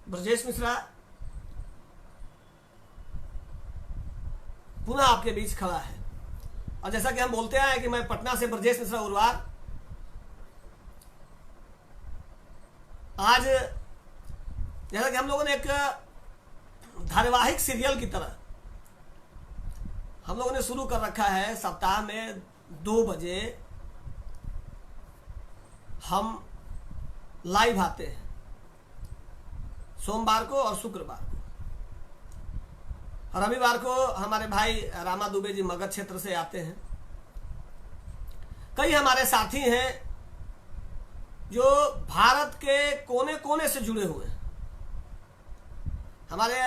ब्रजेश मिश्रा पुनः आपके बीच खड़ा है। और जैसा कि हम बोलते हैं कि मैं पटना से ब्रजेश मिश्रा उर्वार, आज जैसा कि हम लोगों ने एक धारावाहिक सीरियल की तरह हम लोगों ने शुरू कर रखा है, सप्ताह में 2 बजे हम लाइव आते हैं, सोमवार को और शुक्रवार को। रविवार को हमारे भाई रामा दुबे जी मगध क्षेत्र से आते हैं। कई हमारे साथी हैं जो भारत के कोने कोने से जुड़े हुए हैं। हमारे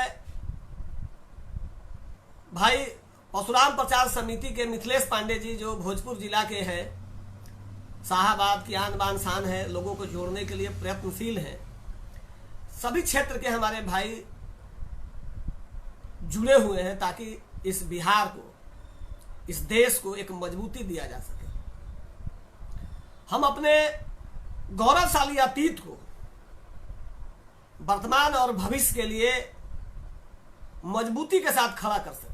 भाई परशुराम प्रचार समिति के मिथिलेश पांडे जी जो भोजपुर जिला के हैं, शाहबाद की आन बान शान है, लोगों को जोड़ने के लिए प्रयत्नशील हैं। सभी क्षेत्र के हमारे भाई जुड़े हुए हैं ताकि इस बिहार को, इस देश को एक मजबूती दिया जा सके। हम अपने गौरवशाली अतीत को वर्तमान और भविष्य के लिए मजबूती के साथ खड़ा कर सके।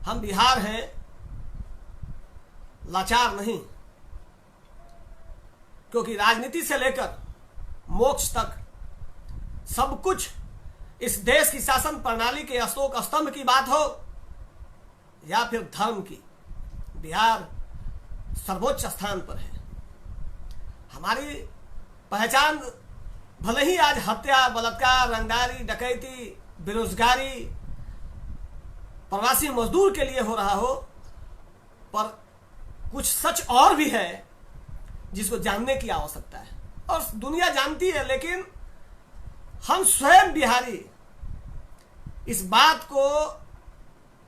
हम बिहार हैं, लाचार नहीं, क्योंकि राजनीति से लेकर मोक्ष तक सब कुछ इस देश की शासन प्रणाली के अशोक स्तंभ की बात हो या फिर धर्म की, बिहार सर्वोच्च स्थान पर है। हमारी पहचान भले ही आज हत्या, बलात्कार, रंगदारी, डकैती, बेरोजगारी, प्रवासी मजदूर के लिए हो रहा हो, पर कुछ सच और भी है जिसको जानने की आवश्यकता है और दुनिया जानती है। लेकिन हम स्वयं बिहारी इस बात को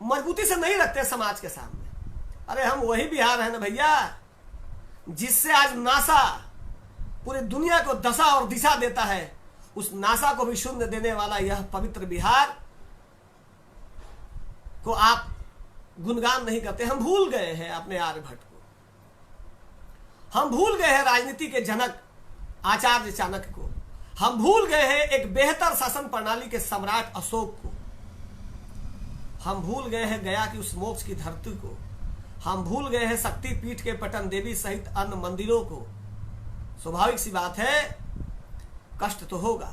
मजबूती से नहीं रखते समाज के सामने। अरे हम वही बिहार है ना भैया, जिससे आज नासा पूरी दुनिया को दशा और दिशा देता है। उस नासा को भी शून्य देने वाला यह पवित्र बिहार को आप गुणगान नहीं करते। हम भूल गए हैं अपने आर्यभट्ट को, हम भूल गए हैं राजनीति के जनक आचार्य चाणक्य को, हम भूल गए हैं एक बेहतर शासन प्रणाली के सम्राट अशोक को, हम भूल गए हैं गया की उस मोक्ष की धरती को, हम भूल गए हैं शक्ति पीठ के पटन देवी सहित अन्य मंदिरों को। स्वाभाविक सी बात है, कष्ट तो होगा।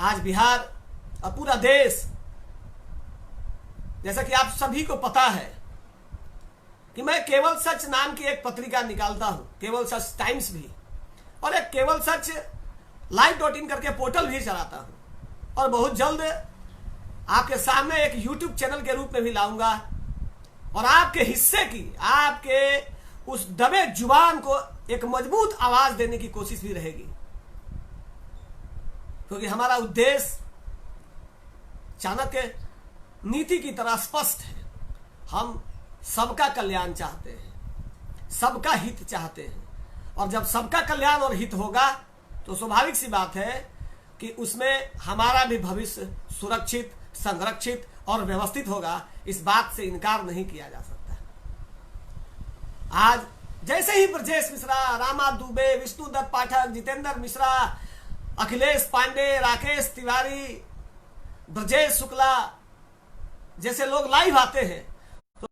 आज बिहार और पूरा देश, जैसा कि आप सभी को पता है कि मैं केवल सच नाम की एक पत्रिका निकालता हूं, केवल सच टाइम्स भी, और एक केवल सच live.in करके पोर्टल भी चलाता हूं, और बहुत जल्द आपके सामने एक YouTube चैनल के रूप में भी लाऊंगा। और आपके हिस्से की, आपके उस दबे जुबान को एक मजबूत आवाज देने की कोशिश भी रहेगी, क्योंकि हमारा उद्देश्य चाणक्य नीति की तरह स्पष्ट है। हम सबका कल्याण चाहते हैं, सबका हित चाहते हैं, और जब सबका कल्याण और हित होगा तो स्वाभाविक सी बात है कि उसमें हमारा भी भविष्य सुरक्षित, संरक्षित और व्यवस्थित होगा। इस बात से इनकार नहीं किया जा सकता। आज जैसे ही ब्रजेश मिश्रा, रामा दुबे, विष्णुदत्त पाठक, जितेंद्र मिश्रा, अखिलेश पांडे, राकेश तिवारी, ब्रजेश शुक्ला जैसे लोग लाइव आते हैं तो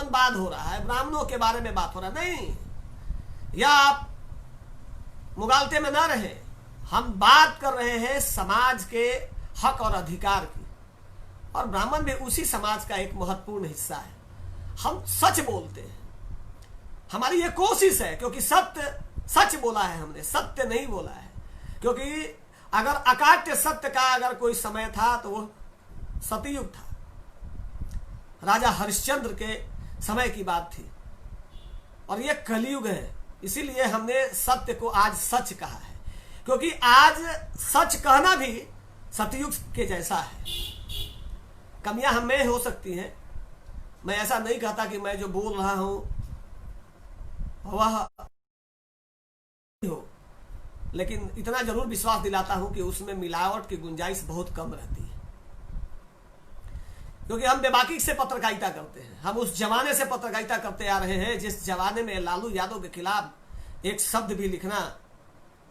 बात हो रहा है, ब्राह्मणों के बारे में बात हो रहा है। नहीं, या आप मुगालते में ना रहे, हम बात कर रहे हैं समाज के हक और अधिकार की, और ब्राह्मण भी उसी समाज का एक महत्वपूर्ण हिस्सा है। हम सच बोलते हैं, हमारी ये कोशिश है, क्योंकि सत्य सच बोला है हमने, सत्य नहीं बोला है। क्योंकि अगर अकाट्य सत्य का अगर कोई समय था तो वो सतयुग था, राजा हरिश्चंद्र के समय की बात थी, और ये कलयुग है। इसीलिए हमने सत्य को आज सच कहा है, क्योंकि आज सच कहना भी सतयुग के जैसा है। कमियां हमें हो सकती हैं, मैं ऐसा नहीं कहता कि मैं जो बोल रहा हूं वह हो, लेकिन इतना जरूर विश्वास दिलाता हूं कि उसमें मिलावट की गुंजाइश बहुत कम रहती है। क्योंकि हम बेबाकी से पत्रकारिता करते हैं, हम उस जमाने से पत्रकारिता करते आ रहे हैं जिस जमाने में लालू यादव के खिलाफ एक शब्द भी लिखना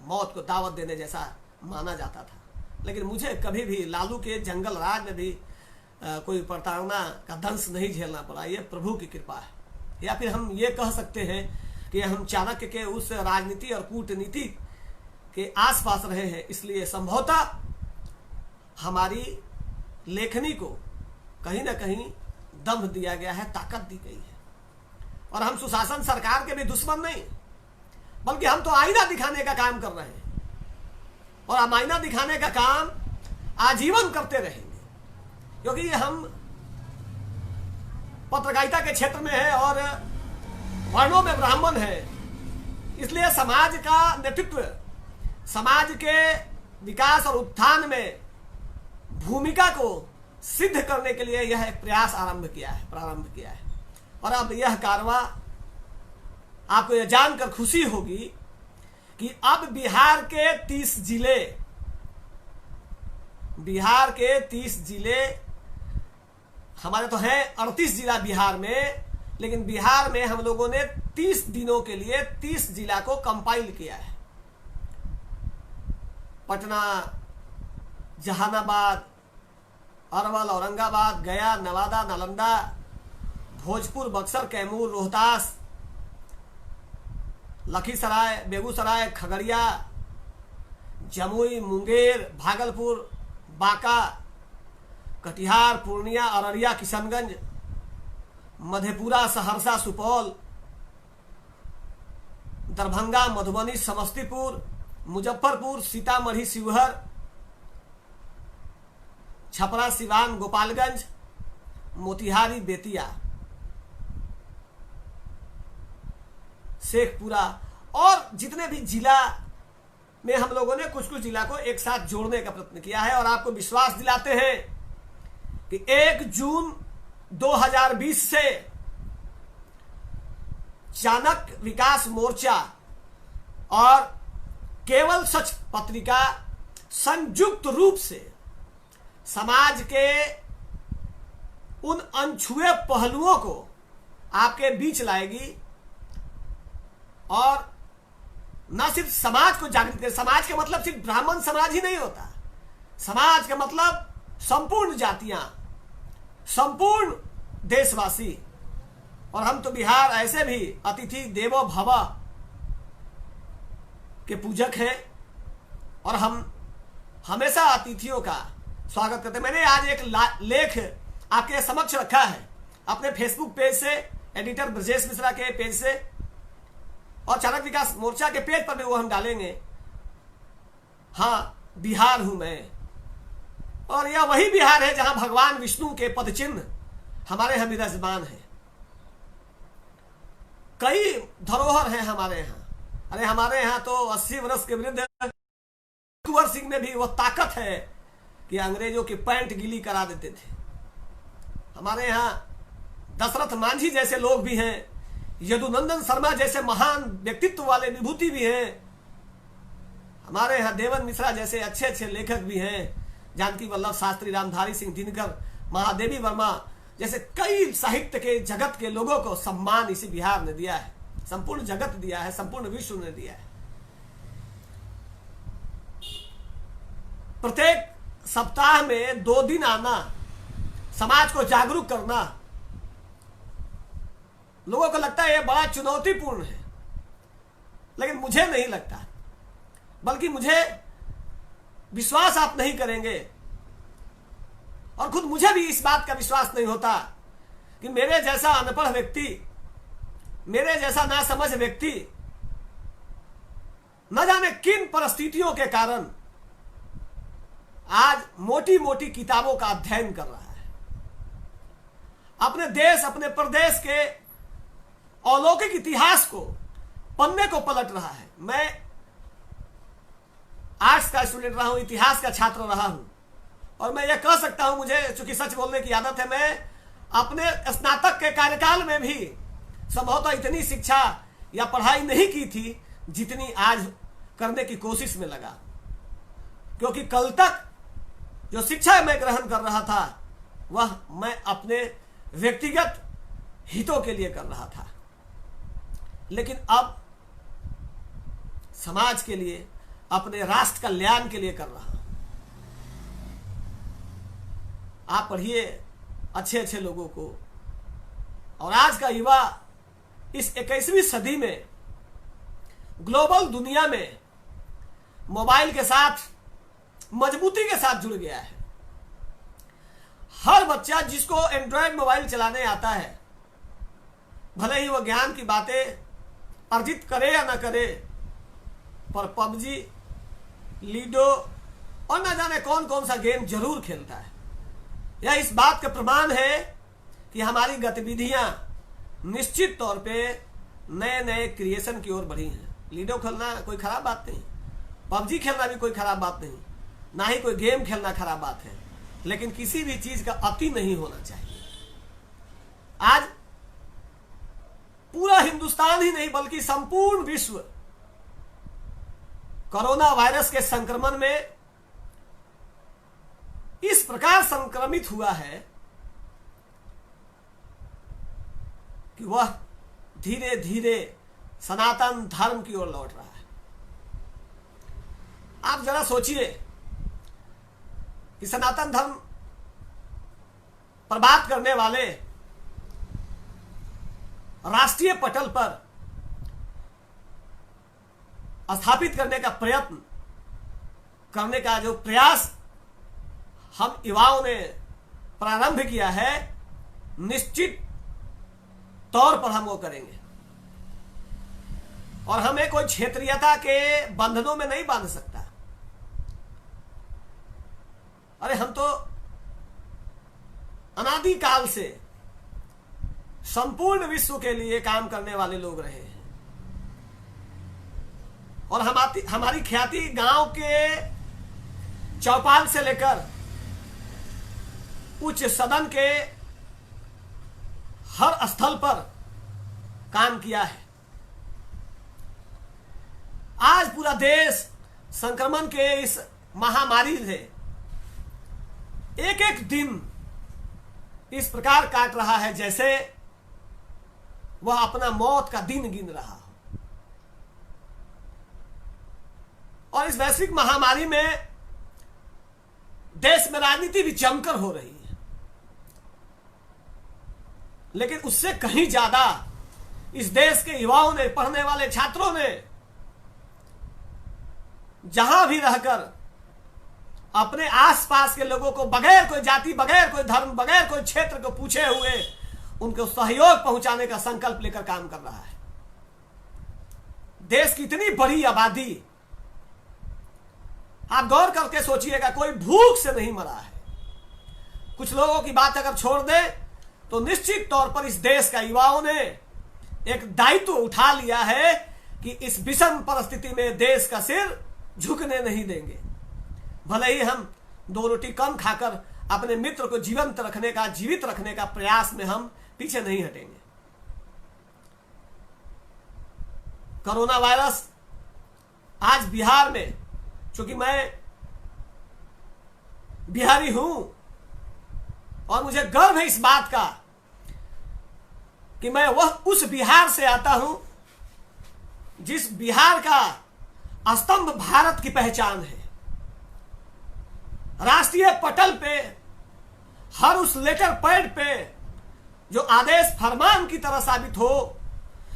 मौत को दावत देने जैसा माना जाता था। लेकिन मुझे कभी भी लालू के जंगल राज में भी कोई प्रताड़ना का दंश नहीं झेलना पड़ा। ये प्रभु की कृपा है। या फिर हम ये कह सकते हैं कि हम चाणक्य के उस राजनीति और कूटनीति के आसपास रहे हैं, इसलिए संभवतः हमारी लेखनी को कहीं ना कहीं दम दिया गया है, ताकत दी गई है। और हम सुशासन सरकार के भी दुश्मन नहीं, बल्कि हम तो आईना दिखाने का काम कर रहे हैं और हम आईना दिखाने का काम आजीवन करते रहेंगे, क्योंकि हम पत्रकारिता के क्षेत्र में है और वर्णों में ब्राह्मण है। इसलिए समाज का नेतृत्व, समाज के विकास और उत्थान में भूमिका को सिद्ध करने के लिए यह प्रयास प्रारंभ किया है। और अब यह कारवां, आपको यह जानकर खुशी होगी कि अब बिहार के 30 जिले हमारे तो हैं 38 जिला बिहार में, लेकिन बिहार में हम लोगों ने 30 दिनों के लिए 30 जिला को कंपाइल किया है। पटना, जहानाबाद, अरवल, औरंगाबाद, गया, नवादा, नालंदा, भोजपुर, बक्सर, कैमूर, रोहतास, लखीसराय, बेगूसराय, खगड़िया, जमुई, मुंगेर, भागलपुर, बांका, कटिहार, पूर्णिया, अररिया, किशनगंज, मधेपुरा, सहरसा, सुपौल, दरभंगा, मधुबनी, समस्तीपुर, मुजफ्फरपुर, सीतामढ़ी, शिवहर, छपरा, सिवान, गोपालगंज, मोतिहारी, बेतिया, शेखपुरा और जितने भी जिला में हम लोगों ने कुछ जिला को एक साथ जोड़ने का प्रयत्न किया है। और आपको विश्वास दिलाते हैं कि 1 जून 2020 से चाणक्य विकास मोर्चा और केवल सच पत्रिका संयुक्त रूप से समाज के उन अनछुए पहलुओं को आपके बीच लाएगी और न सिर्फ समाज को जागृत करे। समाज का मतलब सिर्फ ब्राह्मण समाज ही नहीं होता, समाज का मतलब संपूर्ण जातियां, संपूर्ण देशवासी। और हम तो बिहार ऐसे भी अतिथि देवो भव के पूजक हैं और हम हमेशा अतिथियों का स्वागत करते हैं। मैंने आज एक लेख आपके समक्ष रखा है अपने फेसबुक पेज से, एडिटर ब्रजेश मिश्रा के पेज से, और चाणक्य विकास मोर्चा के पेज पर भी वो हम डालेंगे। हाँ, बिहार हूं मैं, और यह वही बिहार है जहां भगवान विष्णु के पद चिन्ह हमारे यहां विराजमान है। कई धरोहर हैं हमारे यहाँ। अरे हमारे यहाँ तो 80 वर्ष के वृद्ध कुंवर सिंह में भी वह ताकत है कि अंग्रेजों की पैंट गीली करा देते थे। हमारे यहाँ दशरथ मांझी जैसे लोग भी हैं, यदुनंदन शर्मा जैसे महान व्यक्तित्व वाले विभूति भी हैं। हमारे यहाँ देवन मिश्रा जैसे अच्छे अच्छे लेखक भी हैं, जानकी वल्लभ शास्त्री, रामधारी सिंह दिनकर, महादेवी वर्मा जैसे कई साहित्य के जगत के लोगों को सम्मान इसी बिहार ने दिया है, संपूर्ण जगत दिया है, संपूर्ण विश्व ने दिया है। प्रत्येक सप्ताह में 2 दिन आना, समाज को जागरूक करना, लोगों को लगता है यह बड़ा चुनौतीपूर्ण है, लेकिन मुझे नहीं लगता। बल्कि मुझे विश्वास आप नहीं करेंगे, और खुद मुझे भी इस बात का विश्वास नहीं होता कि मेरे जैसा अनपढ़ व्यक्ति, मेरे जैसा नासमझ व्यक्ति न जाने किन परिस्थितियों के कारण आज मोटी मोटी किताबों का अध्ययन कर रहा है, अपने देश, अपने प्रदेश के अलौकिक इतिहास को, पन्ने को पलट रहा है। मैं आर्ट्स का स्टूडेंट रहा हूं, इतिहास का छात्र रहा हूं, और मैं यह कह सकता हूं, मुझे चूंकि सच बोलने की आदत है, मैं अपने स्नातक के कार्यकाल में भी संभवतः इतनी शिक्षा या पढ़ाई नहीं की थी जितनी आज करने की कोशिश में लगा। क्योंकि कल तक जो शिक्षा मैं ग्रहण कर रहा था वह मैं अपने व्यक्तिगत हितों के लिए कर रहा था, लेकिन अब समाज के लिए, अपने राष्ट्र कल्याण के लिए कर रहा हूं। आप पढ़िए अच्छे अच्छे लोगों को। और आज का युवा इस 21वीं सदी में ग्लोबल दुनिया में मोबाइल के साथ मजबूती के साथ जुड़ गया है। हर बच्चा जिसको एंड्रॉयड मोबाइल चलाने आता है, भले ही वो ज्ञान की बातें अर्जित करे या ना करे, पर पबजी, लीडो और न जाने कौन कौन सा गेम जरूर खेलता है। यह इस बात का प्रमाण है कि हमारी गतिविधियां निश्चित तौर पे नए नए क्रिएशन की ओर बढ़ी हैं। लीडो खेलना कोई खराब बात नहीं, पबजी खेलना भी कोई खराब बात नहीं, ना ही कोई गेम खेलना खराब बात है, लेकिन किसी भी चीज का अति नहीं होना चाहिए। आज पूरा हिंदुस्तान ही नहीं बल्कि संपूर्ण विश्व कोरोना वायरस के संक्रमण में इस प्रकार संक्रमित हुआ है कि वह धीरे धीरे सनातन धर्म की ओर लौट रहा है। आप जरा सोचिए कि सनातन धर्म पर बात करने वाले राष्ट्रीय पटल पर स्थापित करने का प्रयत्न करने का जो प्रयास हम युवाओं ने प्रारंभ किया है, निश्चित तौर पर हम वो करेंगे। और हमें कोई क्षेत्रीयता के बंधनों में नहीं बांध सकता। अरे हम तो अनादिकाल से संपूर्ण विश्व के लिए काम करने वाले लोग रहे हैं। और हमारी ख्याति गांव के चौपाल से लेकर उच्च सदन के हर स्थल पर काम किया है। आज पूरा देश संक्रमण के इस महामारी से एक एक दिन इस प्रकार काट रहा है जैसे वह अपना मौत का दिन गिन रहा हो। और इस वैश्विक महामारी में देश में राजनीति भी जमकर हो रही है, लेकिन उससे कहीं ज्यादा इस देश के युवाओं ने, पढ़ने वाले छात्रों ने जहां भी रहकर अपने आसपास के लोगों को बगैर कोई जाति, बगैर कोई धर्म, बगैर कोई क्षेत्र को पूछे हुए उनको सहयोग पहुंचाने का संकल्प लेकर काम कर रहा है। देश की इतनी बड़ी आबादी, आप गौर करके सोचिएगा, कोई भूख से नहीं मरा है। कुछ लोगों की बात अगर छोड़ दे तो निश्चित तौर पर इस देश का युवाओं ने एक दायित्व उठा लिया है कि इस विषम परिस्थिति में देश का सिर झुकने नहीं देंगे। भले ही हम 2 रोटी कम खाकर अपने मित्र को जीवित रखने का प्रयास में हम पीछे नहीं हटेंगे। कोरोना वायरस आज बिहार में, क्योंकि मैं बिहारी हूं और मुझे गर्व है इस बात का कि मैं उस बिहार से आता हूं जिस बिहार का स्तंभ भारत की पहचान है। राष्ट्रीय पटल पे हर उस लेटर पैड पे जो आदेश फरमान की तरह साबित हो,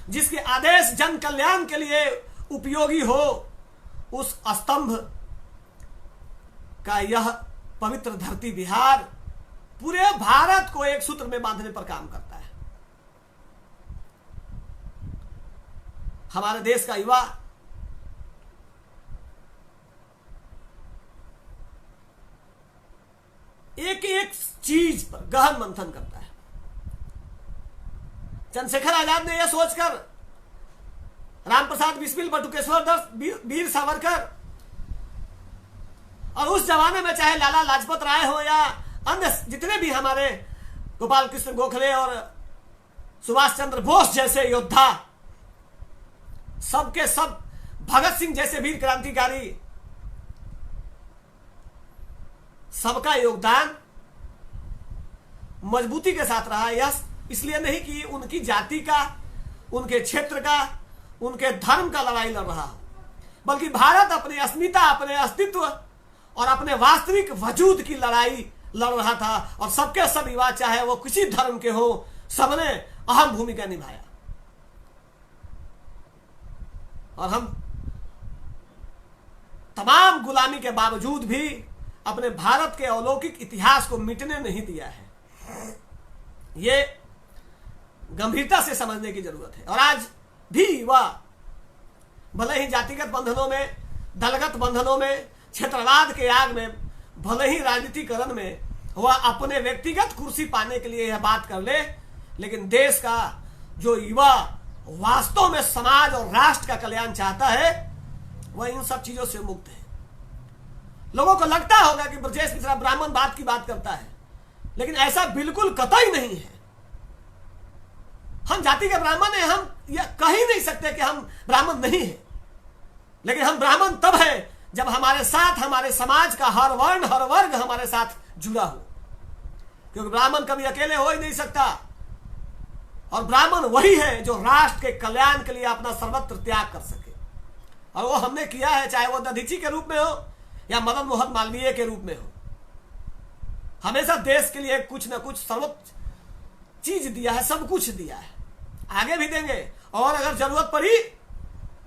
जिसके आदेश जन कल्याण के लिए उपयोगी हो, उस स्तंभ का यह पवित्र धरती बिहार पूरे भारत को एक सूत्र में बांधने पर काम करता है। हमारे देश का युवा एक एक चीज पर गहन मंथन करता है। चंद्रशेखर आजाद ने यह सोचकर रामप्रसाद बिस्मिल, बटुकेश्वर दत्त, वीर सावरकर और उस जमाने में चाहे लाला लाजपत राय हो या अन्य जितने भी हमारे गोपाल कृष्ण गोखले और सुभाष चंद्र बोस जैसे योद्धा, सबके सब, भगत सिंह जैसे वीर क्रांतिकारी, सबका योगदान मजबूती के साथ रहा। यह इसलिए नहीं कि उनकी जाति का, उनके क्षेत्र का, उनके धर्म का लड़ाई लड़ रहा हो। बल्कि भारत अपनी अस्मिता, अपने अस्तित्व और अपने वास्तविक वजूद की लड़ाई लड़ रहा था। और सबके सब युवा, चाहे वो किसी धर्म के हो, सबने अहम भूमिका निभाया। और हम तमाम गुलामी के बावजूद भी अपने भारत के अलौकिक इतिहास को मिटने नहीं दिया है। ये गंभीरता से समझने की जरूरत है। और आज भी युवा भले ही जातिगत बंधनों में, दलगत बंधनों में, क्षेत्रवाद के आग में, भले ही राजनीतिकरण में वह अपने व्यक्तिगत कुर्सी पाने के लिए यह बात कर ले, लेकिन देश का जो युवा वास्तव में समाज और राष्ट्र का कल्याण चाहता है, वह इन सब चीजों से मुक्त है। लोगों को लगता होगा कि ब्रजेश मिश्रा ब्राह्मणवाद की बात करता है, लेकिन ऐसा बिल्कुल कतई नहीं है। हम जाति के ब्राह्मण हैं, हम यह कह ही नहीं सकते कि हम ब्राह्मण नहीं हैं। लेकिन हम ब्राह्मण तब है जब हमारे साथ हमारे समाज का हर वर्ण, हर वर्ग हमारे साथ जुड़ा हो, क्योंकि ब्राह्मण कभी अकेले हो ही नहीं सकता। और ब्राह्मण वही है जो राष्ट्र के कल्याण के लिए अपना सर्वत्र त्याग कर सके, और वो हमने किया है, चाहे वो दधीची के रूप में हो या मदन मोहन मालवीय के रूप में हो। हमेशा देश के लिए कुछ ना कुछ सर्वोच्च चीज दिया है, सब कुछ दिया है, आगे भी देंगे। और अगर जरूरत पड़ी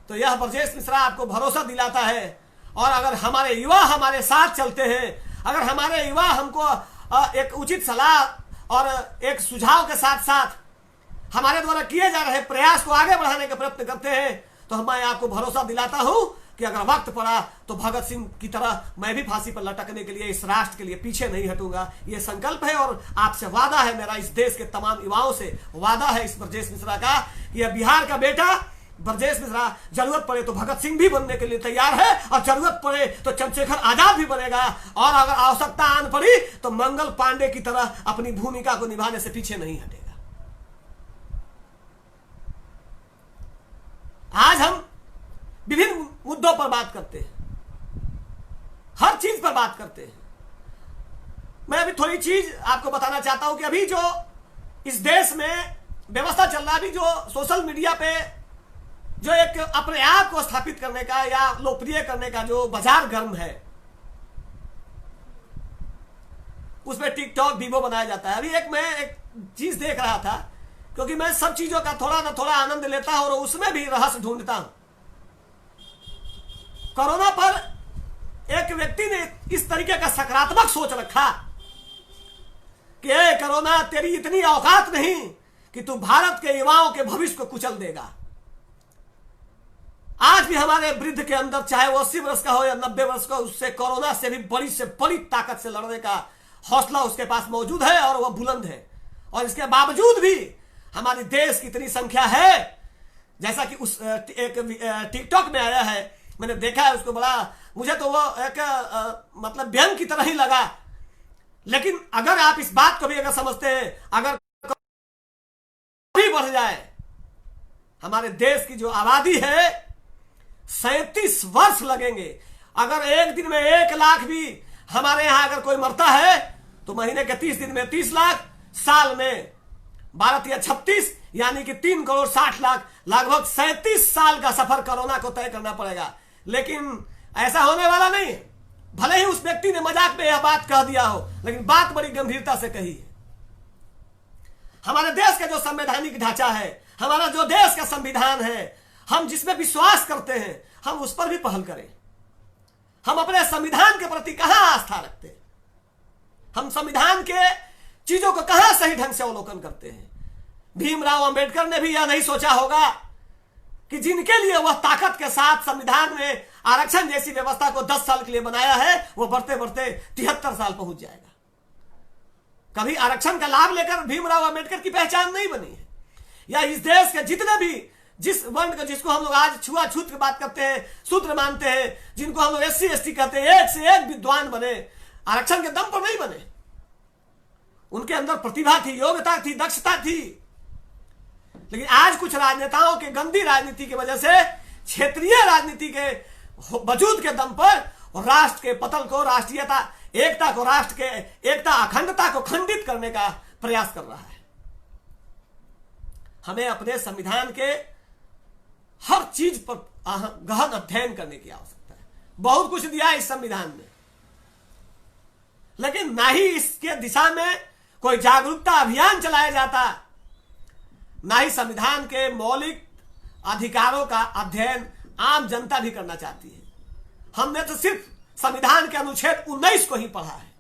तो यह ब्रजेश मिश्रा आपको भरोसा दिलाता है। और अगर हमारे युवा हमारे साथ चलते हैं, अगर हमारे युवा हमको एक उचित सलाह और एक सुझाव के साथ साथ हमारे द्वारा किए जा रहे प्रयास को आगे बढ़ाने का प्रयत्न करते हैं, तो मैं आपको भरोसा दिलाता हूं कि अगर वक्त पड़ा तो भगत सिंह की तरह मैं भी फांसी पर लटकने के लिए, इस राष्ट्र के लिए पीछे नहीं हटूंगा। यह संकल्प है और आपसे वादा है मेरा, इस देश के तमाम युवाओं से वादा है इस ब्रजेश मिश्रा का। यह बिहार का बेटा ब्रजेश मिश्रा जरूरत पड़े तो भगत सिंह भी बनने के लिए तैयार है, और जरूरत पड़े तो चंद्रशेखर आजाद भी बनेगा, और अगर आवश्यकता आन पड़ी तो मंगल पांडे की तरह अपनी भूमिका को निभाने से पीछे नहीं हटेगा। आज हम विभिन्न मुद्दों पर बात करते हैं, हर चीज पर बात करते हैं। मैं अभी थोड़ी चीज आपको बताना चाहता हूं कि अभी जो इस देश में व्यवस्था चल रहा है, अभी जो सोशल मीडिया पे जो एक अपने आप को स्थापित करने का या लोकप्रिय करने का जो बाजार गर्म है, उसमें टिकटॉक वीवो बनाया जाता है। अभी मैं एक चीज देख रहा था, क्योंकि मैं सब चीजों का थोड़ा ना थोड़ा आनंद लेता हूं और उसमें भी रहस्य ढूंढता हूं। कोरोना पर एक व्यक्ति ने इस तरीके का सकारात्मक सोच रखा कि कोरोना तेरी इतनी औकात नहीं कि तू भारत के युवाओं के भविष्य को कुचल देगा। आज भी हमारे वृद्ध के अंदर, चाहे वो 80 वर्ष का हो या 90 वर्ष का, उससे कोरोना से भी बड़ी से बड़ी ताकत से लड़ने का हौसला उसके पास मौजूद है और वह बुलंद है। और इसके बावजूद भी हमारे देश की इतनी संख्या है, जैसा कि उस एक टिकटॉक में आया है, मैंने देखा है उसको, बड़ा मुझे तो वो एक मतलब व्यंग की तरह ही लगा। लेकिन अगर आप इस बात को भी अगर समझते हैं, अगर भी बढ़ जाए, हमारे देश की जो आबादी है 37 वर्ष लगेंगे। अगर एक दिन में 1 लाख भी हमारे यहां अगर कोई मरता है तो महीने के 30 दिन में 30 लाख, साल में 12 या 36, यानी कि 3 करोड़ 60 लाख, लगभग 37 साल का सफर कोरोना को तय करना पड़ेगा। लेकिन ऐसा होने वाला नहीं है। भले ही उस व्यक्ति ने मजाक में यह बात कह दिया हो, लेकिन बात बड़ी गंभीरता से कही है। हमारे देश का जो संवैधानिक ढांचा है, हमारा जो देश का संविधान है, हम जिसमें विश्वास करते हैं, हम उस पर भी पहल करें। हम अपने संविधान के प्रति कहां आस्था रखते हैं, हम संविधान के चीजों को कहां सही ढंग से अवलोकन करते हैं। भीमराव अंबेडकर ने भी यह नहीं सोचा होगा कि जिनके लिए वह ताकत के साथ संविधान में आरक्षण जैसी व्यवस्था को 10 साल के लिए बनाया है, वो बढ़ते बढ़ते 73 साल पहुंच जाएगा। कभी आरक्षण का लाभ लेकर भीमराव अंबेडकर की पहचान नहीं बनी है। या इस देश के जितने भी, जिस वर्ण का, जिसको हम लोग आज छुआछूत की बात करते हैं, शूद्र मानते हैं, जिनको हम लोग SC ST कहते हैं, एक से एक विद्वान बने, आरक्षण के दम पर नहीं बने। उनके अंदर प्रतिभा थी, योग्यता थी, दक्षता थी। लेकिन आज कुछ राजनेताओं के गंदी राजनीति की वजह से, क्षेत्रीय राजनीति के वजूद के दम पर राष्ट्र के पतन को, राष्ट्रीयता, एकता को, राष्ट्र के एकता, अखंडता को खंडित करने का प्रयास कर रहा है। हमें अपने संविधान के हर चीज पर गहन अध्ययन करने की आवश्यकता है। बहुत कुछ दिया है इस संविधान में, लेकिन ना ही इसके दिशा में कोई जागरूकता अभियान चलाया जाता, ना ही संविधान के मौलिक अधिकारों का अध्ययन आम जनता भी करना चाहती है। हमने तो सिर्फ संविधान के अनुच्छेद 19 को ही पढ़ा है।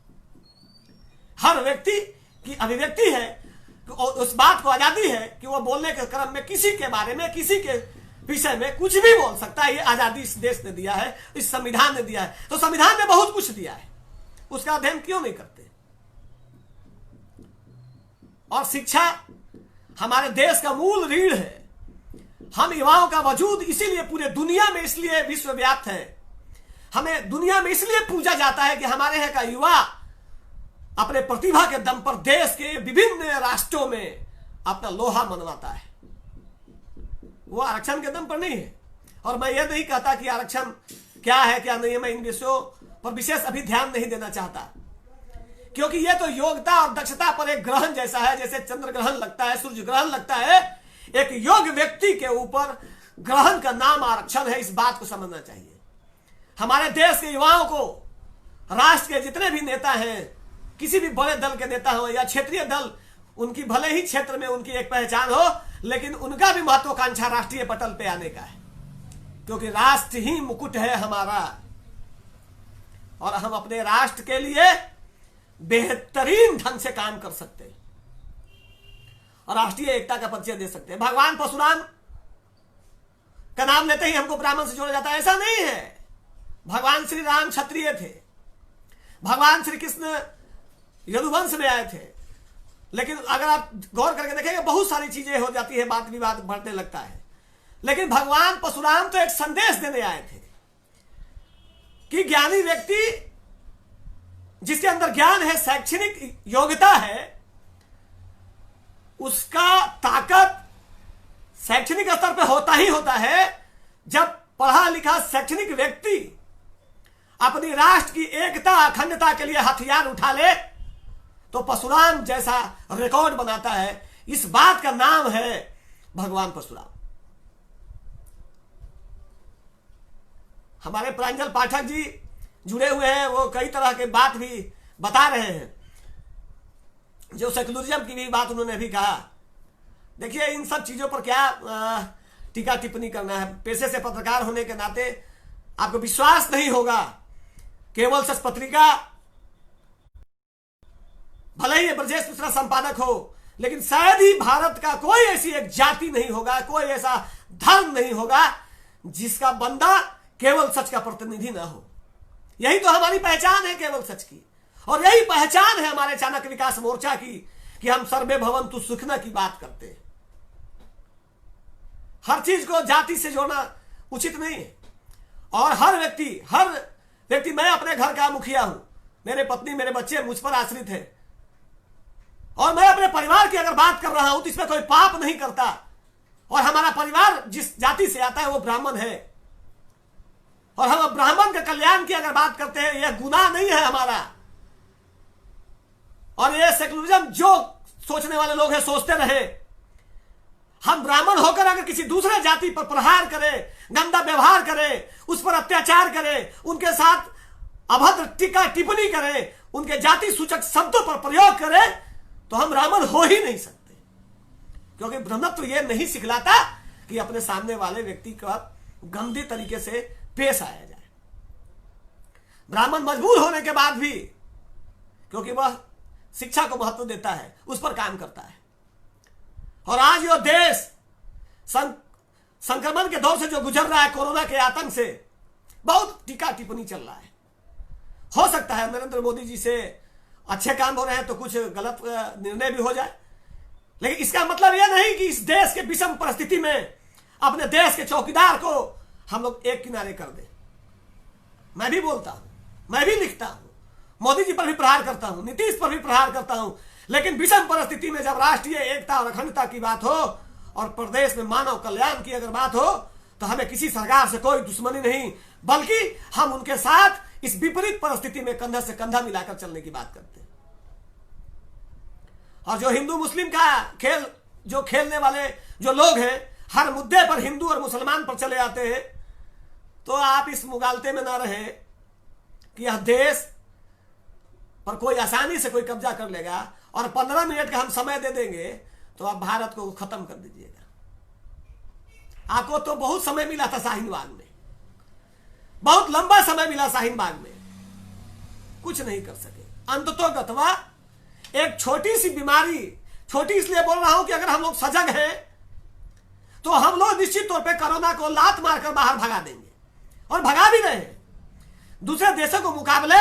हर व्यक्ति की अभिव्यक्ति है, उस बात को आजादी है कि वह बोलने के क्रम में किसी के बारे में, किसी के विषय में कुछ भी बोल सकता है। ये आजादी इस देश ने दिया है, इस संविधान ने दिया है। तो संविधान ने बहुत कुछ दिया है, उसका अध्ययन क्यों नहीं करते? और शिक्षा हमारे देश का मूल रीढ़ है। हम युवाओं का वजूद इसीलिए पूरे दुनिया में इसलिए विश्वव्याप्त है, हमें दुनिया में इसलिए पूजा जाता है कि हमारे यहाँ का युवा अपने प्रतिभा के दम पर देश के विभिन्न राष्ट्रों में अपना लोहा मनवाता है। वो आरक्षण के दम पर नहीं है। और मैं ये नहीं कहता कि आरक्षण क्या है क्या नहीं है, मैं इन विषयों पर विशेष अभी ध्यान नहीं देना चाहता, क्योंकि ये तो योग्यता और दक्षता पर एक ग्रहण जैसा है। जैसे चंद्र ग्रहण लगता है, सूर्य ग्रहण लगता है, एक योग्य व्यक्ति के ऊपर ग्रहण का नाम आरक्षण है। इस बात को समझना चाहिए। हमारे देश के युवाओं को राष्ट्र के जितने भी नेता हैं, किसी भी बड़े दल के नेता हो या क्षेत्रीय दल, उनकी भले ही क्षेत्र में उनकी एक पहचान हो, लेकिन उनका भी महत्वाकांक्षा राष्ट्रीय पटल पे आने का है, क्योंकि राष्ट्र ही मुकुट है हमारा और हम अपने राष्ट्र के लिए बेहतरीन ढंग से काम कर सकते हैं और राष्ट्रीय एकता का परिचय दे सकते हैं। भगवान परशुराम का नाम लेते ही हमको ब्राह्मण से जोड़ा जाता है, ऐसा नहीं है। भगवान श्री राम क्षत्रिय थे, भगवान श्री कृष्ण यदुवंश में आए थे, लेकिन अगर आप गौर करके देखेंगे बहुत सारी चीजें हो जाती है, बात विवाद बढ़ने लगता है। लेकिन भगवान परशुराम तो एक संदेश देने आए थे कि ज्ञानी व्यक्ति जिसके अंदर ज्ञान है, शैक्षणिक योग्यता है, उसका ताकत शैक्षणिक स्तर पर होता ही होता है। जब पढ़ा लिखा शैक्षणिक व्यक्ति अपनी राष्ट्र की एकता अखंडता के लिए हथियार उठा ले तो परशुराम जैसा रिकॉर्ड बनाता है। इस बात का नाम है भगवान परशुराम। हमारे प्रांजल पाठक जी जुड़े हुए हैं, वो कई तरह के बात भी बता रहे हैं, जो सेकुलरिज्म की भी बात उन्होंने भी कहा। देखिए, इन सब चीजों पर क्या टीका टिप्पणी करना है। पेशे से पत्रकार होने के नाते आपको विश्वास नहीं होगा, केवल सच पत्रिका भले ही ब्रजेश मिश्रा संपादक हो, लेकिन शायद ही भारत का कोई ऐसी एक जाति नहीं होगा, कोई ऐसा धर्म नहीं होगा जिसका बंदा केवल सच का प्रतिनिधि ना हो। यही तो हमारी पहचान है, केवल सच की। और यही पहचान है हमारे चाणक्य विकास मोर्चा की कि हम सर्वे भवन्तु सुखिनः की बात करते हैं। हर चीज को जाति से जोड़ना उचित नहीं है। और हर व्यक्ति मैं अपने घर का मुखिया हूं, मेरे पत्नी मेरे बच्चे मुझ पर आश्रित है, और मैं अपने परिवार की अगर बात कर रहा हूं तो इसमें कोई पाप नहीं करता। और हमारा परिवार जिस जाति से आता है वो ब्राह्मण है, और हम ब्राह्मण के कल्याण की अगर बात करते हैं, यह गुनाह नहीं है हमारा। और ये सेकुलरिज्म जो सोचने वाले लोग हैं सोचते रहे, हम ब्राह्मण होकर अगर किसी दूसरे जाति पर प्रहार करें, गंदा व्यवहार करें, उस पर अत्याचार करें, उनके साथ अभद्र टीका टिप्पणी करें, उनके जाति सूचक शब्दों पर प्रयोग करें, तो हम ब्राह्मण हो ही नहीं सकते। क्योंकि ब्रह्मत्व यह नहीं सिखलाता कि अपने सामने वाले व्यक्ति का गंदे तरीके से पेश आया जाए। ब्राह्मण मजबूर होने के बाद भी, क्योंकि वह शिक्षा को महत्व देता है, उस पर काम करता है। और आज यह देश संक्रमण के दौर से जो गुजर रहा है, कोरोना के आतंक से, बहुत टीका टिप्पणी चल रहा है। हो सकता है नरेंद्र मोदी जी से अच्छे काम हो रहे हैं तो कुछ गलत निर्णय भी हो जाए, लेकिन इसका मतलब यह नहीं कि इस देश के विषम परिस्थिति में अपने देश के चौकीदार को हम लोग एक किनारे कर दें। मैं भी बोलता हूं, मैं भी लिखता हूं, मोदी जी पर भी प्रहार करता हूं, नीतीश पर भी प्रहार करता हूं, लेकिन विषम परिस्थिति में जब राष्ट्रीय एकता और अखंडता की बात हो और प्रदेश में मानव कल्याण की अगर बात हो, तो हमें किसी सरकार से कोई दुश्मनी नहीं, बल्कि हम उनके साथ इस विपरीत परिस्थिति में कंधा से कंधा मिलाकर चलने की बात करते हैं। और जो हिंदू मुस्लिम का खेल जो खेलने वाले जो लोग हैं, हर मुद्दे पर हिंदू और मुसलमान पर चले आते हैं, तो आप इस मुगालते में ना रहे कि यह देश पर कोई आसानी से कोई कब्जा कर लेगा और 15 मिनट का हम समय दे देंगे तो आप भारत को खत्म कर दीजिएगा। आपको तो बहुत समय मिला था शाहीन बाग में, बहुत लंबा समय मिला शाहीन बाग में, कुछ नहीं कर सके। अंततोगत्वा एक छोटी सी बीमारी, छोटी इसलिए बोल रहा हूं कि अगर हम लोग सजग हैं तो हम लोग निश्चित तौर पे कोरोना को लात मारकर बाहर भगा देंगे, और भगा भी रहे हैं। दूसरे देशों के मुकाबले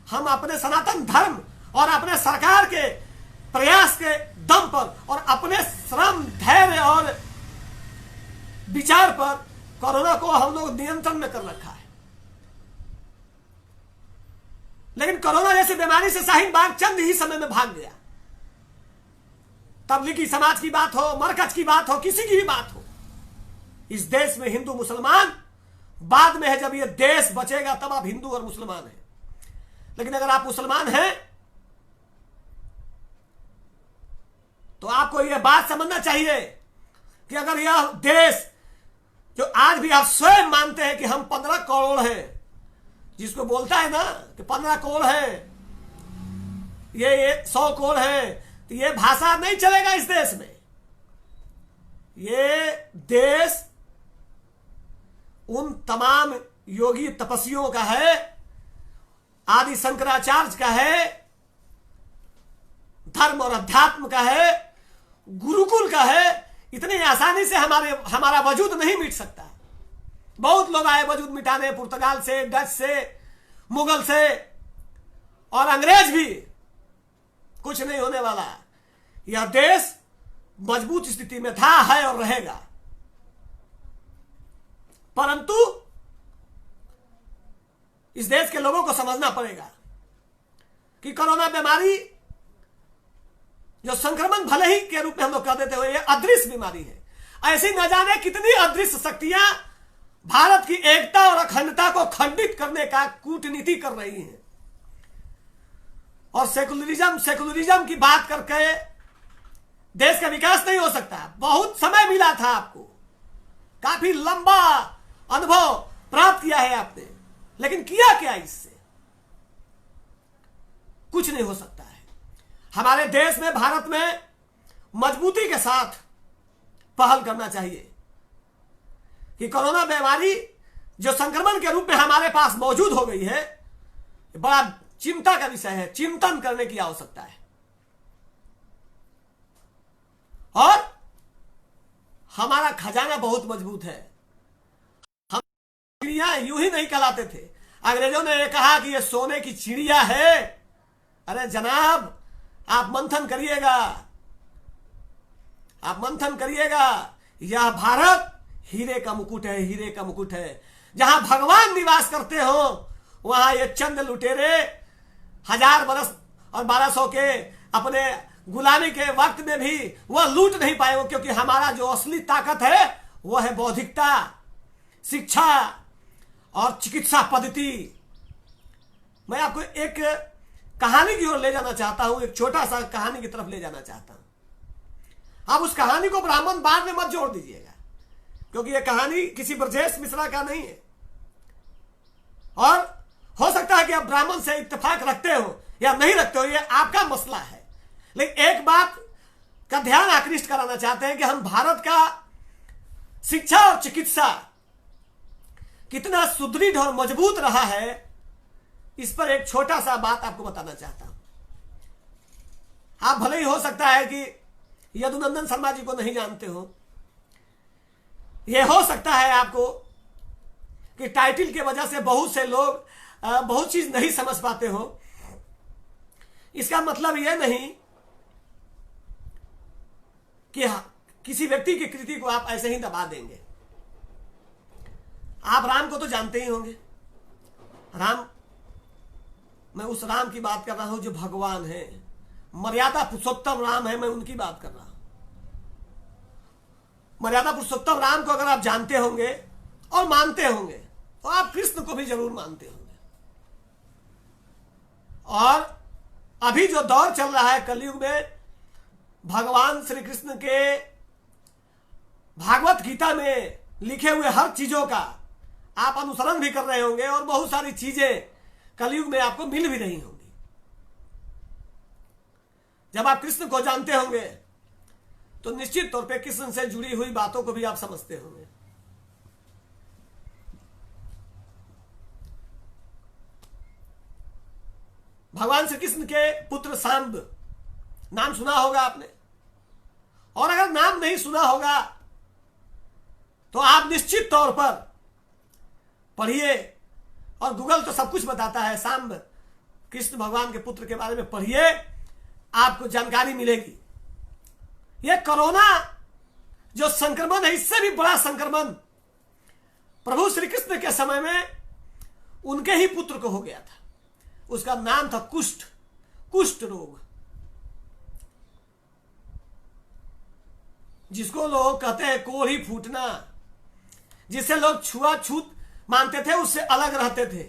हम अपने सनातन धर्म और अपने सरकार के प्रयास के दम पर और अपने श्रम, धैर्य और विचार पर कोरोना को हम लोग नियंत्रण में कर रखा है। लेकिन कोरोना जैसी बीमारी से शाहीन बाग चंद ही समय में भाग गया। तबलीगी समाज की बात हो, मरकज की बात हो, किसी की भी बात हो, इस देश में हिंदू मुसलमान बाद में है। जब ये देश बचेगा तब आप हिंदू और मुसलमान हैं। लेकिन अगर आप मुसलमान हैं तो आपको यह बात समझना चाहिए कि अगर यह देश, जो आज भी आप स्वयं मानते हैं कि हम 15 करोड़ हैं, जिसको बोलता है ना कि 15 करोड़ है, ये 100 करोड़ है, तो ये भाषा नहीं चलेगा इस देश में। ये देश उन तमाम योगी तपस्वियों का है, आदि शंकराचार्य का है, धर्म और अध्यात्म का है, गुरुकुल का है। इतनी आसानी से हमारा वजूद नहीं मिट सकता। बहुत लोग आए वजूद मिटाने, पुर्तगाल से, डच से, मुगल से और अंग्रेज भी। कुछ नहीं होने वाला। यह देश मजबूत स्थिति में था, है और रहेगा। परंतु इस देश के लोगों को समझना पड़ेगा कि कोरोना बीमारी जो संक्रमण भले ही के रूप में हम लोग कह देते हुए, ये अदृश्य बीमारी है। ऐसी न जाने कितनी अदृश्य शक्तियां भारत की एकता और अखंडता को खंडित करने का कूटनीति कर रही हैं। और सेकुलरिज्म की बात करके देश का विकास नहीं हो सकता। बहुत समय मिला था आपको, काफी लंबा अनुभव प्राप्त किया है आपने, लेकिन किया क्या इससे? कुछ नहीं हो सकता है। हमारे देश में, भारत में मजबूती के साथ पहल करना चाहिए कि कोरोना बीमारी जो संक्रमण के रूप में हमारे पास मौजूद हो गई है, बड़ा चिंता का विषय है। चिंतन करने की आवश्यकता है। और हमारा खजाना बहुत मजबूत है। हम चिड़िया यूं ही नहीं कहलाते थे। अंग्रेजों ने कहा कि ये सोने की चिड़िया है। अरे जनाब, आप मंथन करिएगा, आप मंथन करिएगा। यह भारत हीरे का मुकुट है, हीरे का मुकुट है। जहां भगवान निवास करते हो वहां ये चंद लुटेरे 1000 बरस और 1200 के अपने गुलामी के वक्त में भी वह लूट नहीं पाए, क्योंकि हमारा जो असली ताकत है वह है बौद्धिकता, शिक्षा और चिकित्सा पद्धति। मैं आपको एक कहानी की ओर ले जाना चाहता हूं, एक छोटा सा कहानी की तरफ ले जाना चाहता हूं। आप उस कहानी को ब्राह्मण बाद में मत जोड़ दीजिएगा, क्योंकि यह कहानी किसी ब्रजेश मिश्रा का नहीं है। और हो सकता है कि आप ब्राह्मण से इत्तेफाक रखते हो या नहीं रखते हो, यह आपका मसला है। लेकिन एक बात का ध्यान आकृष्ट कराना चाहते हैं कि हम भारत का शिक्षा और चिकित्सा कितना सुदृढ़ और मजबूत रहा है, इस पर एक छोटा सा बात आपको बताना चाहता हूं। आप भले ही हो सकता है कि यदुनंदन शर्मा जी को नहीं जानते हो, यह हो सकता है आपको कि टाइटल की वजह से बहुत से लोग बहुत चीज नहीं समझ पाते हो। इसका मतलब यह नहीं कि किसी व्यक्ति की कृति को आप ऐसे ही दबा देंगे। आप राम को तो जानते ही होंगे। राम, मैं उस राम की बात कर रहा हूं जो भगवान है, मर्यादा पुरुषोत्तम राम है, मैं उनकी बात कर रहा हूं। मर्यादा पुरुषोत्तम राम को अगर आप जानते होंगे और मानते होंगे तो आप कृष्ण को भी जरूर मानते होंगे। और अभी जो दौर चल रहा है कलयुग में, भगवान श्री कृष्ण के भागवत गीता में लिखे हुए हर चीजों का आप अनुसरण भी कर रहे होंगे और बहुत सारी चीजें कलयुग में आपको मिल भी रही होंगी। जब आप कृष्ण को जानते होंगे तो निश्चित तौर पे कृष्ण से जुड़ी हुई बातों को भी आप समझते होंगे। भगवान श्री कृष्ण के पुत्र सांब, नाम सुना होगा आपने, और अगर नाम नहीं सुना होगा तो आप निश्चित तौर पर पढ़िए, और गूगल तो सब कुछ बताता है। सांब कृष्ण भगवान के पुत्र के बारे में पढ़िए, आपको जानकारी मिलेगी। यह कोरोना जो संक्रमण है, इससे भी बड़ा संक्रमण प्रभु श्री कृष्ण के समय में उनके ही पुत्र को हो गया था। उसका नाम था कुष्ठ रोग, जिसको लोग कहते हैं कोढ़ी फूटना, जिसे लोग छुआछूत मानते थे, उससे अलग रहते थे।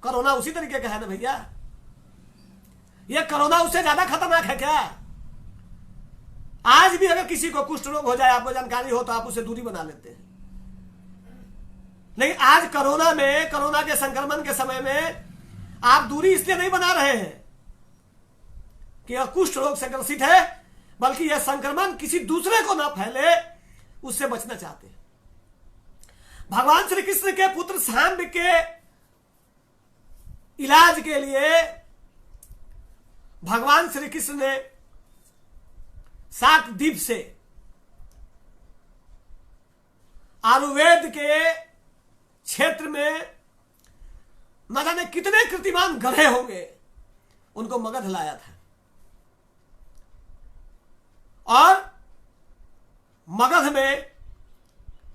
कोरोना उसी तरीके का है ना भैया। यह कोरोना उससे ज्यादा खतरनाक है क्या? आज भी अगर किसी को कुष्ठ रोग हो जाए, आपको जानकारी हो, तो आप उससे दूरी बना लेते हैं। लेकिन आज कोरोना के संक्रमण के समय में आप दूरी इसलिए नहीं बना रहे हैं कि यह कुष्ठ रोग से ग्रसित है, बल्कि यह संक्रमण किसी दूसरे को ना फैले, उससे बचना चाहते हैं। भगवान श्री कृष्ण के पुत्र सांब के इलाज के लिए भगवान श्री कृष्ण ने शाकद्वीप से आयुर्वेद के क्षेत्र में न जाने कितने कीर्तिमान गधे होंगे, उनको मगध लाया था। और मगध में,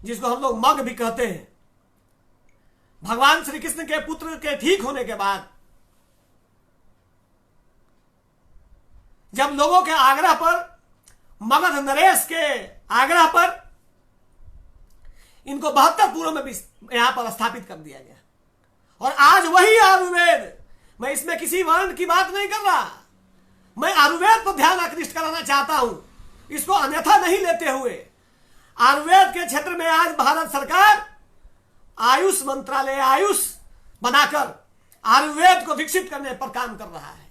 जिसको हम लोग मग भी कहते हैं, भगवान श्री कृष्ण के पुत्र के ठीक होने के बाद जब लोगों के आग्रह पर, मगध नरेश के आग्रह पर, इनको 72 पूर्व में यहां पर स्थापित कर दिया गया। और आज वही आयुर्वेद, मैं इसमें किसी वर्ण की बात नहीं कर रहा, मैं आयुर्वेद पर ध्यान आकृष्ट कराना चाहता हूं, इसको अन्यथा नहीं लेते हुए। आयुर्वेद के क्षेत्र में आज भारत सरकार आयुष मंत्रालय, आयुष बनाकर आयुर्वेद को विकसित करने पर काम कर रहा है।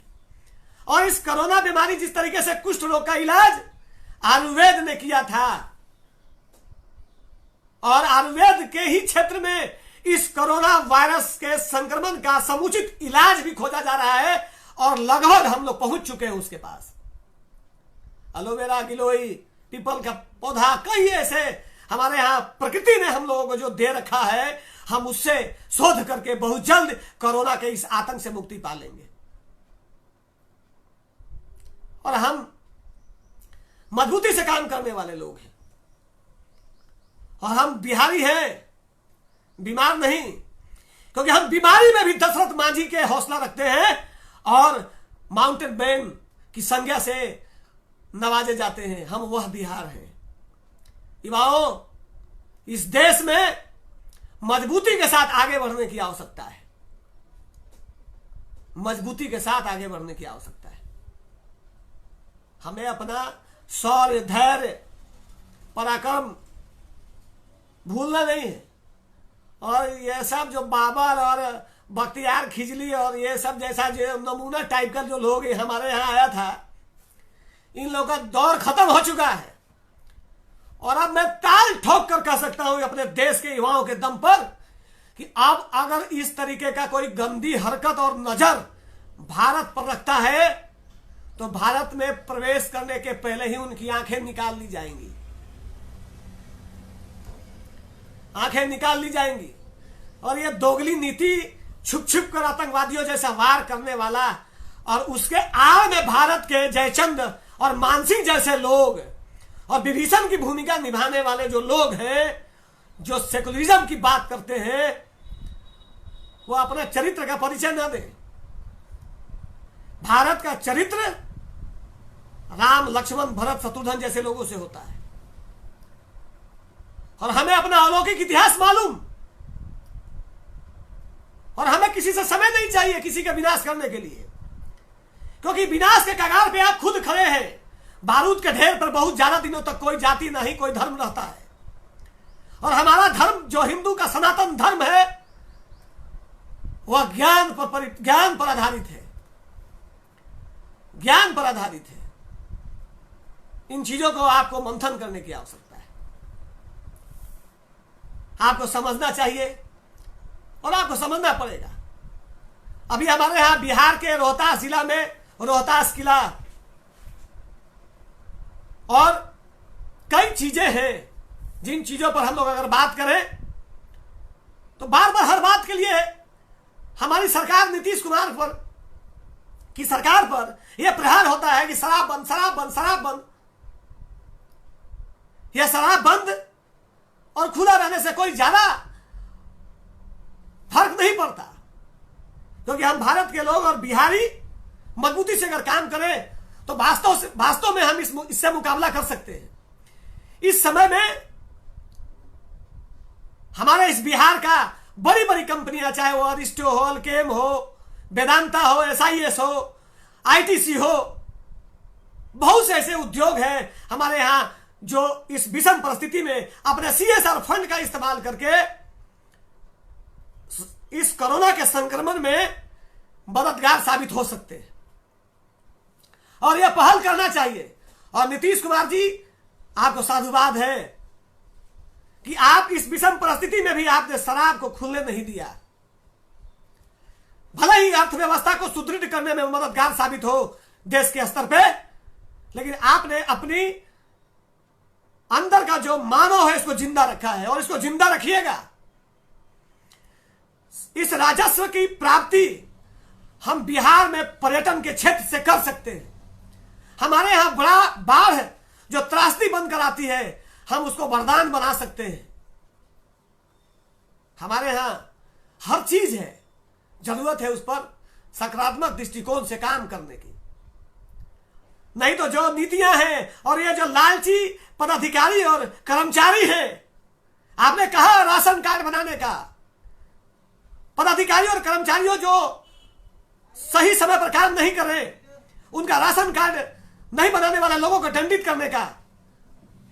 और इस कोरोना बीमारी, जिस तरीके से कुष्ठ रोग का इलाज आयुर्वेद ने किया था, और आयुर्वेद के ही क्षेत्र में इस कोरोना वायरस के संक्रमण का समुचित इलाज भी खोजा जा रहा है, और लगभग हम लोग पहुंच चुके हैं उसके पास। एलोवेरा, गिलोई, पीपल का पौधा, कई ऐसे हमारे यहां प्रकृति ने हम लोगों को जो दे रखा है, हम उससे शोध करके बहुत जल्द कोरोना के इस आतंक से मुक्ति पा लेंगे। और हम मजबूती से काम करने वाले लोग हैं, और हम बिहारी हैं, बीमार नहीं, क्योंकि हम बीमारी में भी दशरथ मांझी के हौसला रखते हैं और माउंटेन मैन की संज्ञा से नवाजे जाते हैं। हम वह बिहार हैं। युवाओं, इस देश में मजबूती के साथ आगे बढ़ने की आवश्यकता है, मजबूती के साथ आगे बढ़ने की आवश्यकता है। हमें अपना शौर्य, धैर्य, पराक्रम भूलना नहीं है। और ये सब जो बाबर और बख्तियार खिजली और ये सब जैसा जो नमूना टाइप का जो लोग हमारे यहाँ आया था, इन लोगों का दौर खत्म हो चुका है। और अब मैं ताल ठोक कर कह सकता हूं अपने देश के युवाओं के दम पर कि अब अगर इस तरीके का कोई गंदी हरकत और नजर भारत पर रखता है, तो भारत में प्रवेश करने के पहले ही उनकी आंखें निकाल ली जाएंगी, आंखें निकाल ली जाएंगी। और ये दोगली नीति, छुप छुप कर आतंकवादियों जैसा वार करने वाला, और उसके आड़ में भारत के जयचंद और मानसिंह जैसे लोग और विभीषण की भूमिका निभाने वाले जो लोग हैं, जो सेकुलरिज्म की बात करते हैं, वो अपने चरित्र का परिचय न दें। भारत का चरित्र राम, लक्ष्मण, भरत, शत्रुघ्न जैसे लोगों से होता है। और हमें अपना अलौकिक इतिहास मालूम, और हमें किसी से समय नहीं चाहिए किसी का विनाश करने के लिए, क्योंकि विनाश के कगार पे आप खुद खड़े हैं। बारूद के ढेर पर बहुत ज्यादा दिनों तक कोई जाति नहीं, कोई धर्म रहता है। और हमारा धर्म जो हिंदू का सनातन धर्म है वह ज्ञान पर आधारित है, ज्ञान पर आधारित है। इन चीजों को आपको मंथन करने की आवश्यकता है, आपको समझना चाहिए और आपको समझना पड़ेगा। अभी हमारे यहां बिहार के रोहतास जिला में रोहतास किला और कई चीजें हैं जिन चीजों पर हम लोग अगर बात करें तो बार बार हर बात के लिए हमारी सरकार नीतीश कुमार पर की सरकार पर यह प्रहार होता है कि शराब बंद, शराब बंद, शराब बंद। यह शराब बंद और खुला रहने से कोई ज्यादा फर्क नहीं पड़ता, क्योंकि हम भारत के लोग और बिहारी मजबूती से अगर काम करें तो वास्तव में हम इससे मुकाबला कर सकते हैं। इस समय में हमारे इस बिहार का बड़ी बड़ी कंपनियां, चाहे वो अरिस्टो हो, अल्केम हो, वेदांता हो, एसआईएस हो, आईटीसी हो, बहुत से ऐसे उद्योग हैं हमारे यहां जो इस विषम परिस्थिति में अपने सीएसआर फंड का इस्तेमाल करके इस कोरोना के संक्रमण में मददगार साबित हो सकते हैं और यह पहल करना चाहिए। और नीतीश कुमार जी, आपको साधुवाद है कि आप इस विषम परिस्थिति में भी आपने शराब को खुलने नहीं दिया। भले ही अर्थव्यवस्था को सुदृढ़ करने में मददगार साबित हो देश के स्तर पे, लेकिन आपने अपनी अंदर का जो मानव है इसको जिंदा रखा है और इसको जिंदा रखिएगा। इस राजस्व की प्राप्ति हम बिहार में पर्यटन के क्षेत्र से कर सकते हैं। हमारे यहां बड़ा बाढ़ जो त्रासदी बंद कराती है, हम उसको वरदान बना सकते हैं। हमारे यहां हर चीज है, जरूरत है उस पर सकारात्मक दृष्टिकोण से काम करने की। नहीं तो जो नीतियां हैं और ये जो लालची पदाधिकारी और कर्मचारी हैं, आपने कहा राशन कार्ड बनाने का, पदाधिकारी और कर्मचारियों जो सही समय पर काम नहीं कर रहे उनका राशन कार्ड नहीं बनाने वाले लोगों को दंडित करने का,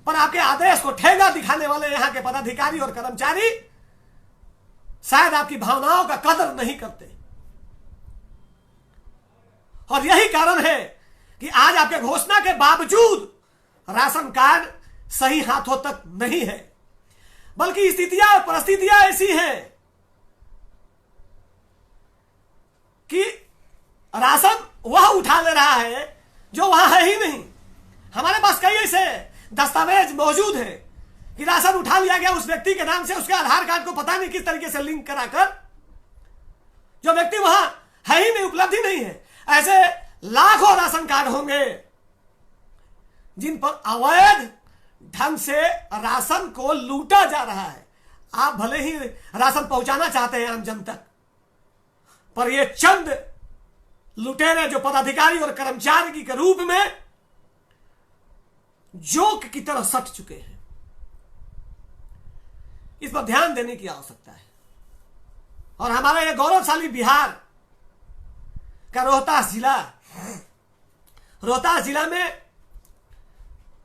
पर आपके आदेश को ठेगा दिखाने वाले यहां के पदाधिकारी और कर्मचारी शायद आपकी भावनाओं का कदर नहीं करते। और यही कारण है कि आज आपके घोषणा के बावजूद राशन कार्ड सही हाथों तक नहीं है, बल्कि स्थितियां और परिस्थितियां ऐसी हैं कि राशन वह उठा ले रहा है जो वहां है ही नहीं। हमारे पास कई ऐसे दस्तावेज मौजूद हैं कि राशन उठा लिया गया उस व्यक्ति के नाम से, उसके आधार कार्ड को पता नहीं किस तरीके से लिंक कराकर, जो व्यक्ति वहां है ही नहीं, उपलब्ध ही नहीं है। ऐसे लाखों राशन कार्ड होंगे जिन पर अवैध ढंग से राशन को लूटा जा रहा है। आप भले ही राशन पहुंचाना चाहते हैं आम जन तक, पर ये चंद लुटेरे जो पदाधिकारी और कर्मचारी के रूप में जोक की तरह सट चुके हैं, इस पर ध्यान देने की आवश्यकता है। और हमारा यह गौरवशाली बिहार का रोहतास जिला में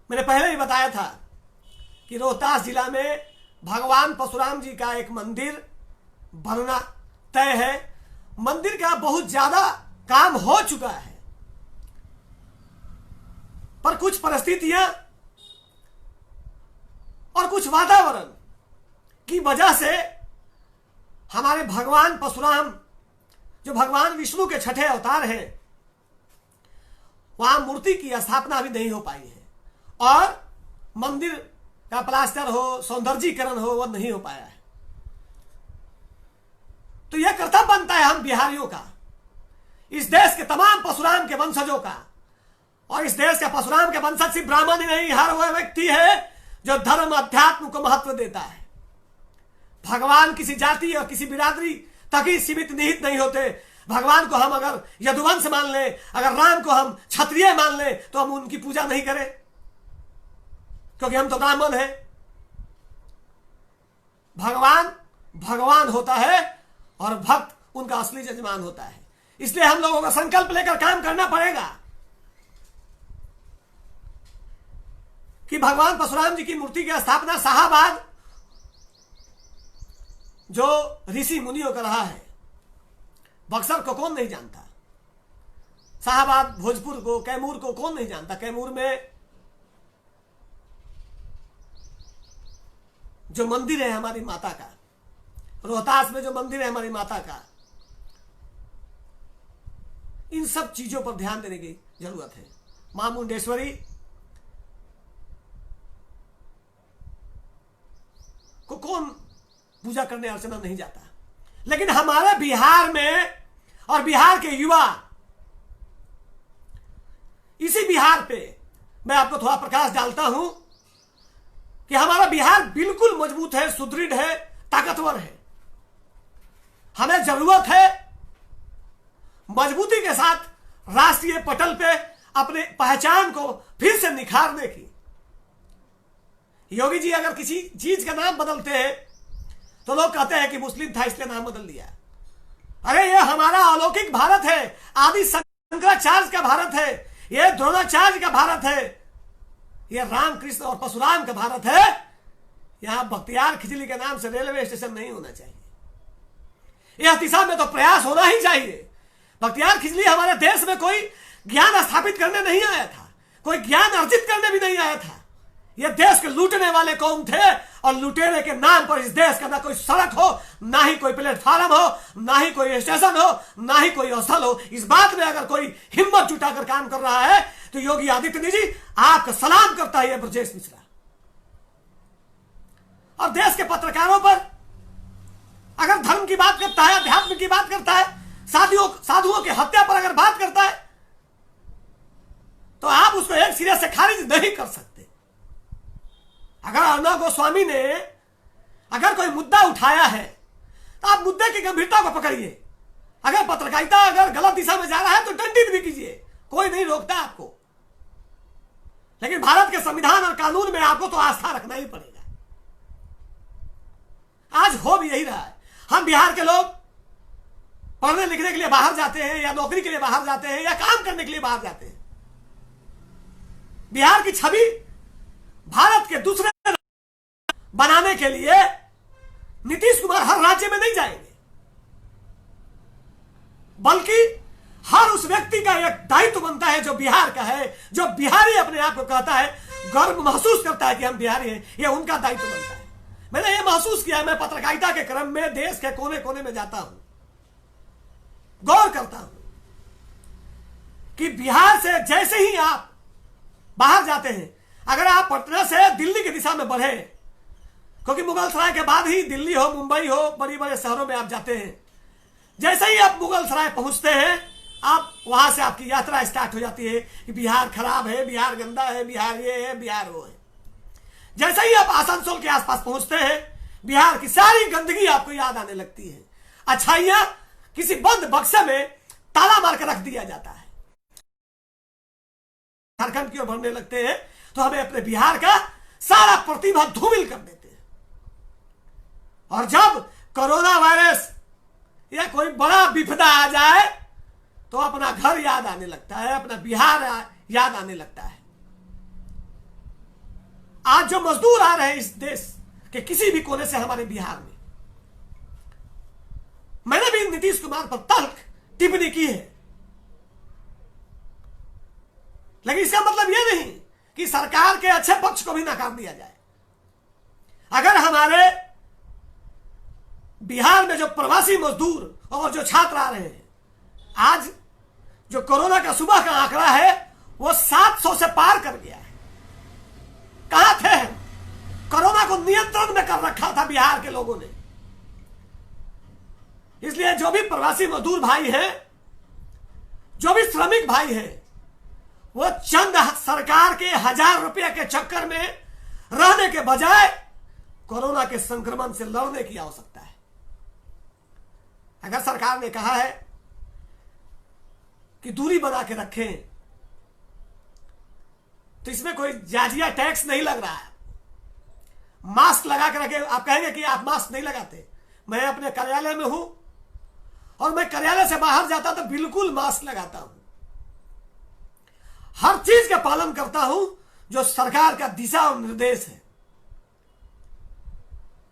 मैंने पहले ही बताया था कि रोहतास जिला में भगवान परशुराम जी का एक मंदिर बनना तय है। मंदिर का बहुत ज्यादा काम हो चुका है, पर कुछ परिस्थितियां और कुछ वातावरण की वजह से हमारे भगवान परशुराम, जो भगवान विष्णु के छठे अवतार हैं, वहां मूर्ति की स्थापना अभी नहीं हो पाई है और मंदिर का प्लास्टर हो, सौंदर्यीकरण हो, वह नहीं हो पाया है। तो यह कर्तव्य बनता है हम बिहारियों का, इस देश के तमाम परशुराम के वंशजों का। और इस देश के परशुराम के वंशज सिर्फ ब्राह्मण ही नहीं, हर वह व्यक्ति है जो धर्म अध्यात्म को महत्व देता है। भगवान किसी जाति और किसी बिरादरी तक ही सीमित निहित नहीं होते। भगवान को हम अगर यदुवंश मान लें, अगर राम को हम क्षत्रिय मान लें, तो हम उनकी पूजा नहीं करें क्योंकि हम तो ब्राह्मण हैं। भगवान भगवान होता है और भक्त उनका असली यजमान होता है। इसलिए हम लोगों का संकल्प लेकर काम करना पड़ेगा कि भगवान परशुराम जी की मूर्ति की स्थापना शाहाबाद जो ऋषि मुनियों का रहा है। बक्सर को कौन नहीं जानता, शाहबाद भोजपुर को, कैमूर को कौन नहीं जानता। कैमूर में जो मंदिर है हमारी माता का, रोहतास में जो मंदिर है हमारी माता का, इन सब चीजों पर ध्यान देने की जरूरत है। मां मुंडेश्वरी को कौन पूजा करने अर्चना नहीं जाता, लेकिन हमारे बिहार में और बिहार के युवा, इसी बिहार पे मैं आपको थोड़ा प्रकाश डालता हूं कि हमारा बिहार बिल्कुल मजबूत है, सुदृढ़ है, ताकतवर है। हमें जरूरत है मजबूती के साथ राष्ट्रीय पटल पे अपने पहचान को फिर से निखारने की। योगी जी अगर किसी चीज का नाम बदलते हैं तो लोग कहते हैं कि मुस्लिम था इसलिए नाम बदल दिया। अरे ये हमारा अलौकिक भारत है, आदि शंकराचार्य का भारत है, ये द्रोणाचार्य का भारत है, ये रामकृष्ण और परशुराम का भारत है। यहां बख्तियार खिचड़ी के नाम से रेलवे स्टेशन नहीं होना चाहिए। यह दिशा में तो प्रयास होना ही चाहिए। बख्तियार खिचड़ी हमारे देश में कोई ज्ञान स्थापित करने नहीं आया था, कोई ज्ञान अर्जित करने भी नहीं आया था। यह देश के लूटने वाले कौम थे और लुटेरे के नाम पर इस देश का ना कोई सड़क हो, ना ही कोई प्लेटफार्म हो, ना ही कोई स्टेशन हो, ना ही कोई स्थल हो। इस बात में अगर कोई हिम्मत जुटाकर काम कर रहा है तो योगी आदित्यनाथ जी आपका सलाम करता है ब्रजेश मिश्रा। और देश के पत्रकारों पर अगर धर्म की बात करता है, अध्यात्म की बात करता है, साधुओं की हत्या पर अगर बात करता है तो आप उसको एक सिरे से खारिज नहीं कर सकते। अगर अर्णव गोस्वामी ने अगर कोई मुद्दा उठाया है तो आप मुद्दे की गंभीरता को पकड़िए। अगर पत्रकारिता अगर गलत दिशा में जा रहा है तो दंडित भी कीजिए, कोई नहीं रोकता आपको। लेकिन भारत के संविधान और कानून में आपको तो आस्था रखना ही पड़ेगा। आज हो भी यही रहा है। हम बिहार के लोग पढ़ने लिखने के लिए बाहर जाते हैं, या नौकरी के लिए बाहर जाते हैं, या काम करने के लिए बाहर जाते हैं। बिहार की छवि भारत के दूसरे बनाने के लिए नीतीश कुमार हर राज्य में नहीं जाएंगे, बल्कि हर उस व्यक्ति का एक दायित्व बनता है जो बिहार का है, जो बिहारी अपने आप को कहता है, गर्व महसूस करता है कि हम बिहारी हैं, यह उनका दायित्व बनता है। मैंने यह महसूस किया, मैं पत्रकारिता के क्रम में देश के कोने कोने में जाता हूं, गौर करता हूं कि बिहार से जैसे ही आप बाहर जाते हैं, अगर आप पटना से दिल्ली की दिशा में बढ़े, क्योंकि मुगलसराय के बाद ही दिल्ली हो, मुंबई हो, बड़ी बड़े शहरों में आप जाते हैं, जैसे ही आप मुगलसराय पहुंचते हैं, आप वहां से आपकी यात्रा स्टार्ट हो जाती है कि बिहार खराब है, बिहार गंदा है, बिहार ये है, बिहार वो है। जैसे ही आप आसनसोल के आसपास पहुंचते हैं, बिहार की सारी गंदगी आपको याद आने लगती है। अच्छाइयां किसी बंद बक्से में ताला मार कर रख दिया जाता है। झारखंड की ओर बढ़ने लगते हैं तो हमें अपने बिहार का सारा प्रतिभा धूमिल कर देते हैं। और जब कोरोना वायरस या कोई बड़ा विपदा आ जाए तो अपना घर याद आने लगता है, अपना बिहार याद आने लगता है। आज जो मजदूर आ रहे हैं इस देश के किसी भी कोने से हमारे बिहार में, मैंने भी नीतीश कुमार पर तल्ख टिप्पणी की है, लेकिन इसका मतलब यह नहीं कि सरकार के अच्छे पक्ष को भी नकार दिया जाए। अगर हमारे बिहार में जो प्रवासी मजदूर और जो छात्र आ रहे हैं, आज जो कोरोना का सुबह का आंकड़ा है वो 700 से पार कर गया है। कहां थे हम? कोरोना को नियंत्रण में कर रखा था बिहार के लोगों ने। इसलिए जो भी प्रवासी मजदूर भाई हैं, जो भी श्रमिक भाई हैं, वो चंद सरकार के 1000 रुपए के चक्कर में रहने के बजाय कोरोना के संक्रमण से लड़ने की आवश्यकता है। अगर सरकार ने कहा है कि दूरी बना के रखें, तो इसमें कोई जाजिया टैक्स नहीं लग रहा है। मास्क लगा के रखें। आप कहेंगे कि आप मास्क नहीं लगाते। मैं अपने कार्यालय में हूं और मैं कार्यालय से बाहर जाता तो बिल्कुल मास्क लगाता हूं, हर चीज का पालन करता हूं जो सरकार का दिशा और निर्देश है।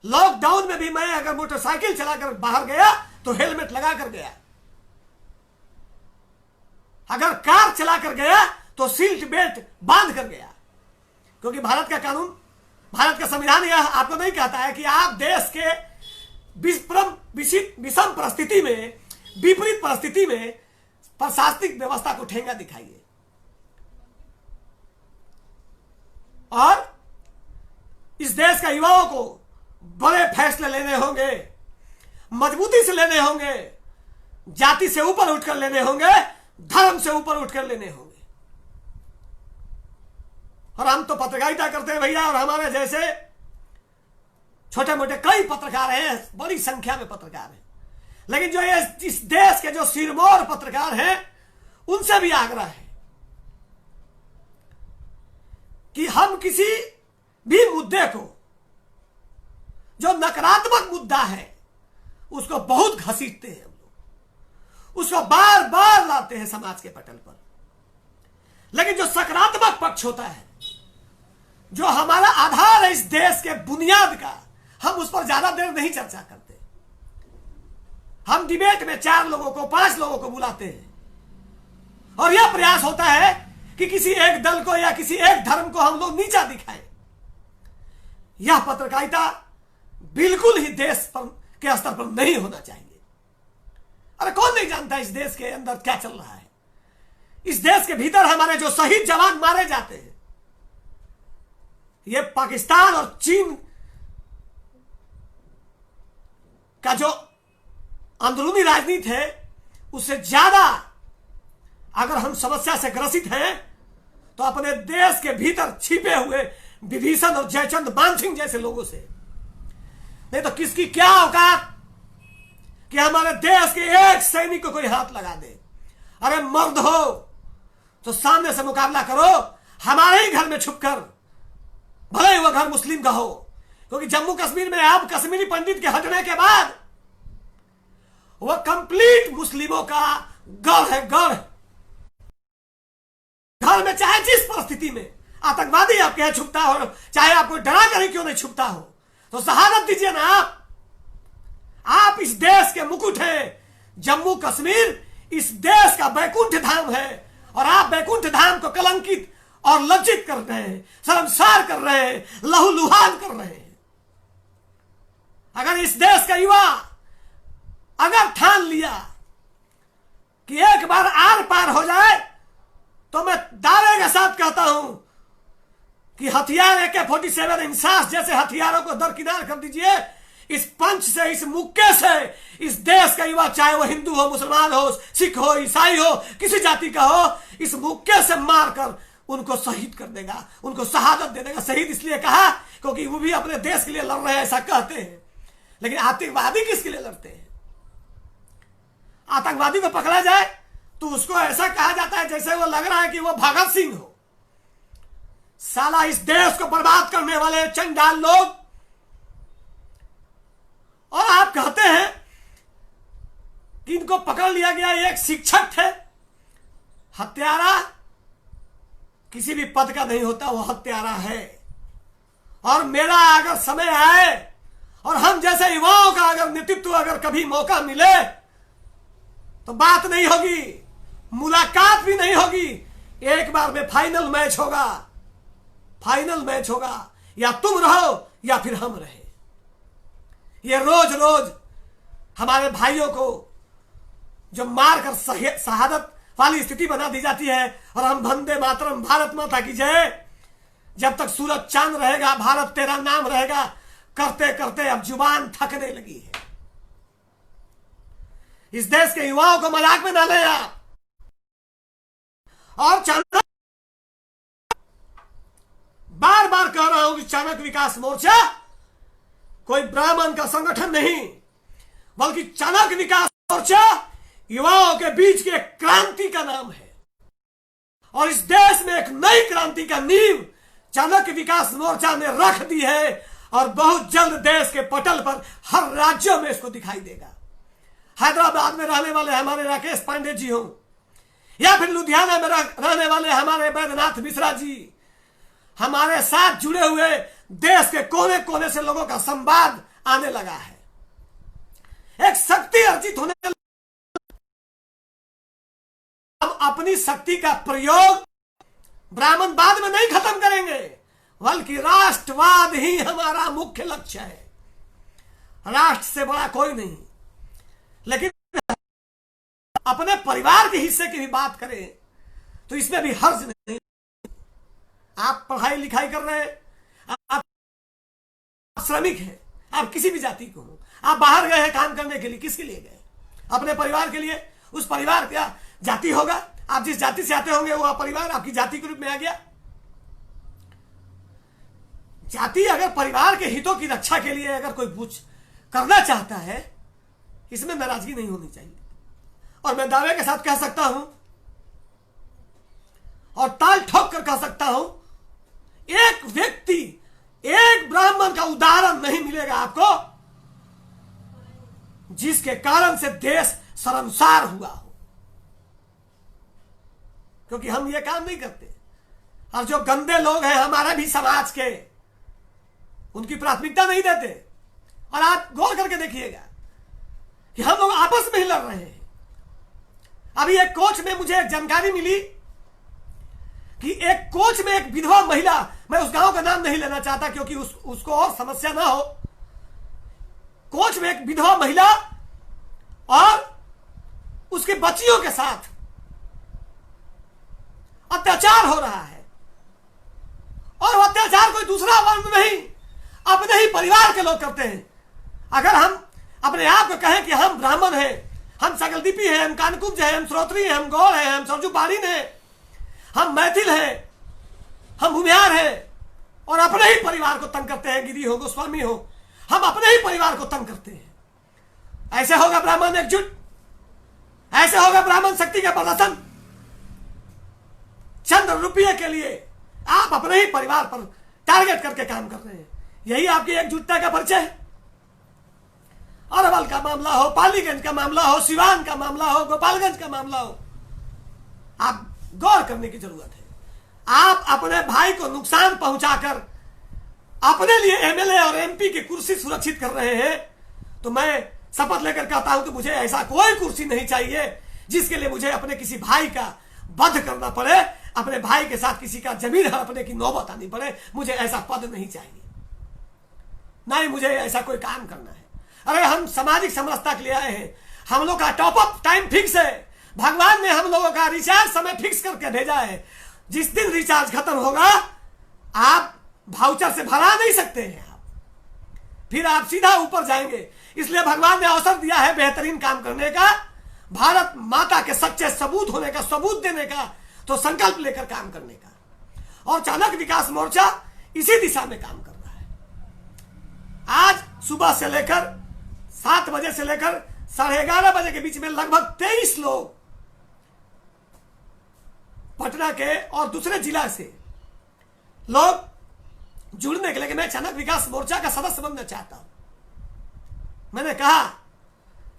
लॉकडाउन में भी मैं अगर मोटरसाइकिल चलाकर बाहर गया तो हेलमेट लगा कर गया, अगर कार चलाकर गया तो सीट बेल्ट बांध कर गया, क्योंकि भारत का कानून, भारत का संविधान यह आपको नहीं कहता है कि आप देश के विषम परिस्थिति में, विपरीत परिस्थिति में प्रशासनिक व्यवस्था को ठेंगा दिखाइए। और इस देश का युवाओं को बड़े फैसले लेने होंगे, मजबूती से लेने होंगे, जाति से ऊपर उठकर लेने होंगे, धर्म से ऊपर उठकर लेने होंगे। और हम तो पत्रकारिता करते हैं भैया, और हमारे जैसे छोटे मोटे कई पत्रकार हैं, बड़ी संख्या में पत्रकार हैं, लेकिन जो ये इस देश के जो सिरमौर पत्रकार हैं उनसे भी आग्रह है कि हम किसी भी मुद्दे को, जो नकारात्मक मुद्दा है, उसको बहुत घसीटते हैं हम लोग, उसको बार बार लाते हैं समाज के पटल पर, लेकिन जो सकारात्मक पक्ष होता है, जो हमारा आधार है इस देश के बुनियाद का, हम उस पर ज्यादा देर नहीं चर्चा करते। हम डिबेट में 4 लोगों को, 5 लोगों को बुलाते हैं, और यह प्रयास होता है कि किसी एक दल को या किसी एक धर्म को हम लोग नीचा दिखाएं। यह पत्रकारिता बिल्कुल ही देश पर के स्तर पर नहीं होना चाहिए। अरे कौन नहीं जानता इस देश के अंदर क्या चल रहा है। इस देश के भीतर हमारे जो शहीद जवान मारे जाते हैं, ये पाकिस्तान और चीन का जो अंदरूनी राजनीति है, उससे ज्यादा अगर हम समस्या से ग्रसित हैं तो अपने देश के भीतर छिपे हुए विभीषण और जयचंद मानसिंह जैसे लोगों से। नहीं तो किसकी क्या औकात कि हमारे देश के एक सैनिक को कोई हाथ लगा दे। अरे मर्द हो तो सामने से मुकाबला करो, हमारे ही घर में छुपकर, भले ही वह घर मुस्लिम का हो, क्योंकि जम्मू कश्मीर में अब कश्मीरी पंडित के हटने के बाद वह कंप्लीट मुस्लिमों का गढ़ है, गढ़। घर में चाहे जिस परिस्थिति में आतंकवादी आपके यहां छुपता हो, चाहे आपको डरा कर ही क्यों नहीं छुपता हो, तो शहादत दीजिए ना आप इस देश के मुकुट हैं। जम्मू कश्मीर इस देश का बैकुंठ धाम है, और आप बैकुंठ धाम को कलंकित और लज्जित कर रहे हैं, शर्मसार कर रहे हैं, लहूलुहान कर रहे हैं। अगर इस देश का युवा अगर ठान लिया कि एक बार आर पार हो जाए, तो मैं दावे के साथ कहता हूं कि हथियार AK-47 इंसास जैसे हथियारों को दरकिनार कर दीजिए। इस पंच से, इस मुक्के से इस देश का युवा, चाहे वो हिंदू हो, मुसलमान हो, सिख हो, ईसाई हो, किसी जाति का हो, इस मुक्के से मारकर उनको शहीद कर देगा, उनको शहादत दे देगा। शहीद इसलिए कहा क्योंकि वो भी अपने देश के लिए लड़ रहे हैं, ऐसा कहते हैं। लेकिन आतंकवादी किसके लिए लड़ते हैं? आतंकवादी को पकड़ा जाए तो उसको ऐसा कहा जाता है जैसे वो लग रहा है कि वो भगत सिंह हो। साला इस देश को बर्बाद करने वाले चंडाल लोग। और आप कहते हैं कि इनको पकड़ लिया गया, एक शिक्षक थे। हत्यारा किसी भी पद का नहीं होता, वो हत्यारा है। और मेरा अगर समय आए और हम जैसे युवाओं का अगर नेतृत्व, अगर कभी मौका मिले, तो बात नहीं होगी, मुलाकात भी नहीं होगी, एक बार में फाइनल मैच होगा। फाइनल मैच होगा, या तुम रहो या फिर हम रहे। ये रोज रोज हमारे भाइयों को जो मारकर शहादत वाली स्थिति बना दी जाती है, और हम वंदे मातरम, भारत माता की जय, जब तक सूरज चांद रहेगा, भारत तेरा नाम रहेगा, करते करते अब जुबान थकने लगी है। इस देश के युवाओं को मजाक में ना लें आप। और बार बार कह रहा हूं कि चाणक्य विकास मोर्चा कोई ब्राह्मण का संगठन नहीं, बल्कि चाणक्य विकास मोर्चा युवाओं के बीच की एक क्रांति का नाम है। और इस देश में एक नई क्रांति का नींव चाणक्य विकास मोर्चा ने रख दी है, और बहुत जल्द देश के पटल पर हर राज्यों में इसको दिखाई देगा। हैदराबाद में रहने वाले हमारे राकेश पांडे जी हों, या फिर लुधियाना में रहने वाले हमारे बैद्यनाथ मिश्रा जी, हमारे साथ जुड़े हुए देश के कोने कोने से लोगों का संवाद आने लगा है। एक शक्ति अर्जित होने, हम अपनी शक्ति का प्रयोग ब्राह्मणवाद में नहीं खत्म करेंगे, बल्कि राष्ट्रवाद ही हमारा मुख्य लक्ष्य है। राष्ट्र से बड़ा कोई नहीं, लेकिन अपने परिवार के हिस्से की भी बात करें तो इसमें भी हर्ज नहीं। आप पढ़ाई लिखाई कर रहे हैं, आप श्रमिक हैं, आप किसी भी जाति को हो, आप बाहर गए हैं काम करने के लिए, किसके लिए गए? अपने परिवार के लिए। उस परिवार का जाति होगा, आप जिस जाति से आते होंगे वो परिवार आपकी जाति के रूप में आ गया। जाति अगर परिवार के हितों की रक्षा के लिए अगर कोई कुछ करना चाहता है, इसमें नाराजगी नहीं होनी चाहिए। और मैं दावे के साथ कह सकता हूं और ताल ठोक कर कह सकता हूं, एक व्यक्ति, एक ब्राह्मण का उदाहरण नहीं मिलेगा आपको जिसके कारण से देश शर्मसार हुआ हो, क्योंकि हम ये काम नहीं करते। और जो गंदे लोग हैं हमारे भी समाज के, उनकी प्राथमिकता नहीं देते। और आप गौर करके देखिएगा कि हम लोग आपस में ही लड़ रहे हैं। अभी एक कोच में मुझे एक जानकारी मिली कि एक कोच में एक विधवा महिला, मैं उस गांव का नाम नहीं लेना चाहता क्योंकि उसको और समस्या ना हो, कोच में एक विधवा महिला और उसके बच्चियों के साथ अत्याचार हो रहा है। और अत्याचार कोई दूसरा वर्ण नहीं, अपने ही परिवार के लोग करते हैं। अगर हम अपने आप को कहें कि हम ब्राह्मण हैं, हम सकलदीपी हैं, हम कानकुब्ज हैं, हम श्रोत्री हैं, हम गौड़ हैं, हम सरजू पारीन हैं, हम मैथिल हैं, हम भूमिहार हैं, और अपने ही परिवार को तंग करते हैं, गिरी हो गोस्वामी हो, हम अपने ही परिवार को तंग करते हैं। ऐसे होगा ब्राह्मण एकजुट? ऐसे होगा ब्राह्मण शक्ति का प्रदर्शन? चंद रुपये के लिए आप अपने ही परिवार पर टारगेट करके काम कर रहे हैं। यही आपकी एकजुटता का परिचय है। अरवल का मामला हो, पालीगंज का मामला हो, सिवान का मामला हो, गोपालगंज का मामला हो, आप गौर करने की जरूरत है। आप अपने भाई को नुकसान पहुंचाकर अपने लिए एमएलए और एमपी की कुर्सी सुरक्षित कर रहे हैं, तो मैं शपथ लेकर कहता हूं कि मुझे ऐसा कोई कुर्सी नहीं चाहिए जिसके लिए मुझे अपने किसी भाई का वध करना पड़े, अपने भाई के साथ किसी का जमीन हड़पने की नौबत आनी पड़े। मुझे ऐसा पद नहीं चाहिए, ना ही मुझे ऐसा कोई काम करना है। अरे हम सामाजिक समरसता के लिए आए हैं। हम लोग का टॉप अप टाइम फिक्स है। भगवान ने हम लोगों का रिचार्ज समय फिक्स करके भेजा है। जिस दिन रिचार्ज खत्म होगा आप भाउचर से भरा नहीं सकते हैं, फिर आप सीधा ऊपर जाएंगे। इसलिए भगवान ने अवसर दिया है बेहतरीन काम करने का, भारत माता के सच्चे सबूत होने का, सबूत देने का, तो संकल्प लेकर काम करने का। और चाणक्य विकास मोर्चा इसी दिशा में काम कर रहा है। आज सुबह से लेकर 7 बजे से लेकर 11:30 बजे के बीच में लगभग 23 लोग पटना के और दूसरे जिला से लोग जुड़ने के लिए, मैं चाणक्य विकास मोर्चा का सदस्य बनना चाहता हूं। मैंने कहा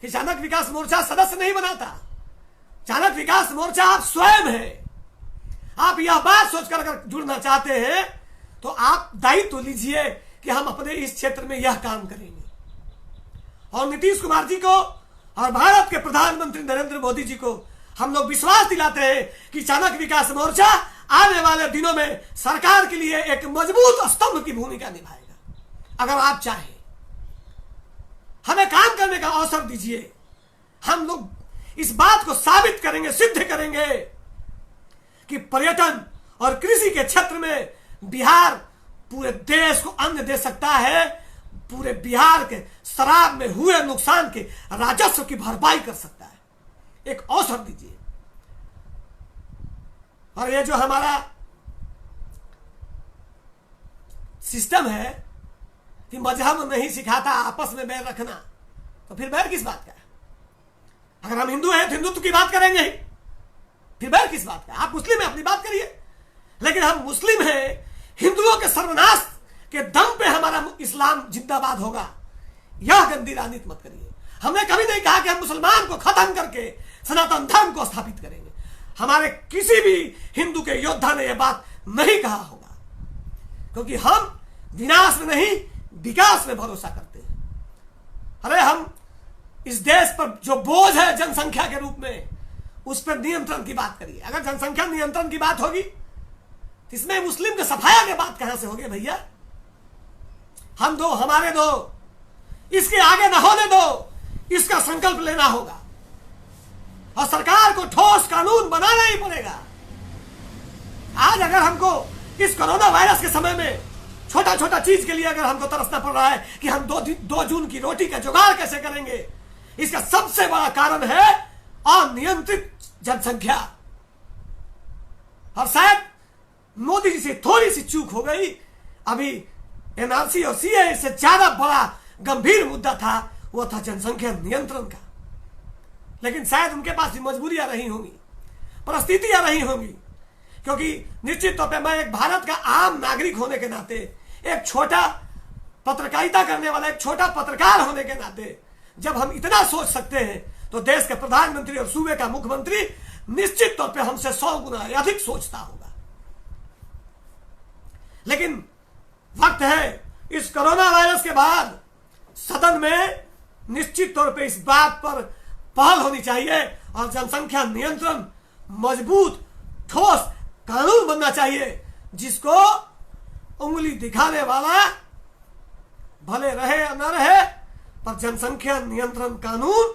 कि चाणक्य विकास मोर्चा सदस्य नहीं बनाता। चाणक्य विकास मोर्चा आप स्वयं है। आप यह बात सोचकर अगर जुड़ना चाहते हैं तो आप दायित्व लीजिए कि हम अपने इस क्षेत्र में यह काम करेंगे। और नीतीश कुमार जी को और भारत के प्रधानमंत्री नरेंद्र मोदी जी को हम लोग विश्वास दिलाते हैं कि चाणक्य विकास मोर्चा आने वाले दिनों में सरकार के लिए एक मजबूत स्तंभ की भूमिका निभाएगा। अगर आप चाहें हमें काम करने का अवसर दीजिए। हम लोग इस बात को साबित करेंगे, सिद्ध करेंगे कि पर्यटन और कृषि के क्षेत्र में बिहार पूरे देश को अन्न दे सकता है, पूरे बिहार के शराब में हुए नुकसान के राजस्व की भरपाई कर सकता है। एक अवसर दीजिए। और ये जो हमारा सिस्टम है कि मजहब नहीं सिखाता आपस में बैर रखना, तो फिर बैर किस बात का है? अगर हम हिंदू हैं तो हिंदुत्व की बात करेंगे ही, फिर बैर किस बात का? आप मुस्लिम हैं, अपनी बात करिए। लेकिन हम मुस्लिम हैं, हिंदुओं के सर्वनाश के दम पे हमारा इस्लाम जिंदाबाद होगा, यह गंदी राजनीति मत करिए। हमने कभी नहीं कहा कि हम मुसलमान को खत्म करके सनातन धर्म को स्थापित करेंगे। हमारे किसी भी हिंदू के योद्धा ने यह बात नहीं कहा होगा, क्योंकि हम विनाश में नहीं विकास में भरोसा करते हैं। अरे हम इस देश पर जो बोझ है जनसंख्या के रूप में, उस पर नियंत्रण की बात करिए। अगर जनसंख्या नियंत्रण की बात होगी तो इसमें मुस्लिम के सफाया की बात कहां से होगी भैया? हम दो हमारे दो, इसके आगे ना होने दो, इसका संकल्प लेना होगा और सरकार को ठोस कानून बनाना ही पड़ेगा। आज अगर हमको इस कोरोना वायरस के समय में छोटा छोटा चीज के लिए अगर हमको तरसना पड़ रहा है कि हम 2 जून की रोटी का जुगाड़ कैसे करेंगे, इसका सबसे बड़ा कारण है अनियंत्रित जनसंख्या। और शायद मोदी जी से थोड़ी सी चूक हो गई। अभी एनआरसी और सीए से ज्यादा बड़ा गंभीर मुद्दा था, वो था जनसंख्या नियंत्रण का। लेकिन शायद उनके पास भी मजबूरियां रही होंगी, परिस्थितियां रही होंगी, क्योंकि निश्चित तौर पे मैं एक भारत का आम नागरिक होने के नाते, एक छोटा पत्रकारिता करने वाला एक छोटा पत्रकार होने के नाते, जब हम इतना सोच सकते हैं तो देश के प्रधानमंत्री और सूबे का मुख्यमंत्री निश्चित तौर पे हमसे 100 गुना अधिक सोचता होगा। लेकिन वक्त है इस कोरोना वायरस के बाद सदन में निश्चित तौर पे इस बात पर पहल होनी चाहिए और जनसंख्या नियंत्रण मजबूत ठोस कानून बनना चाहिए, जिसको उंगली दिखाने वाला भले रहे या न रहे, पर जनसंख्या नियंत्रण कानून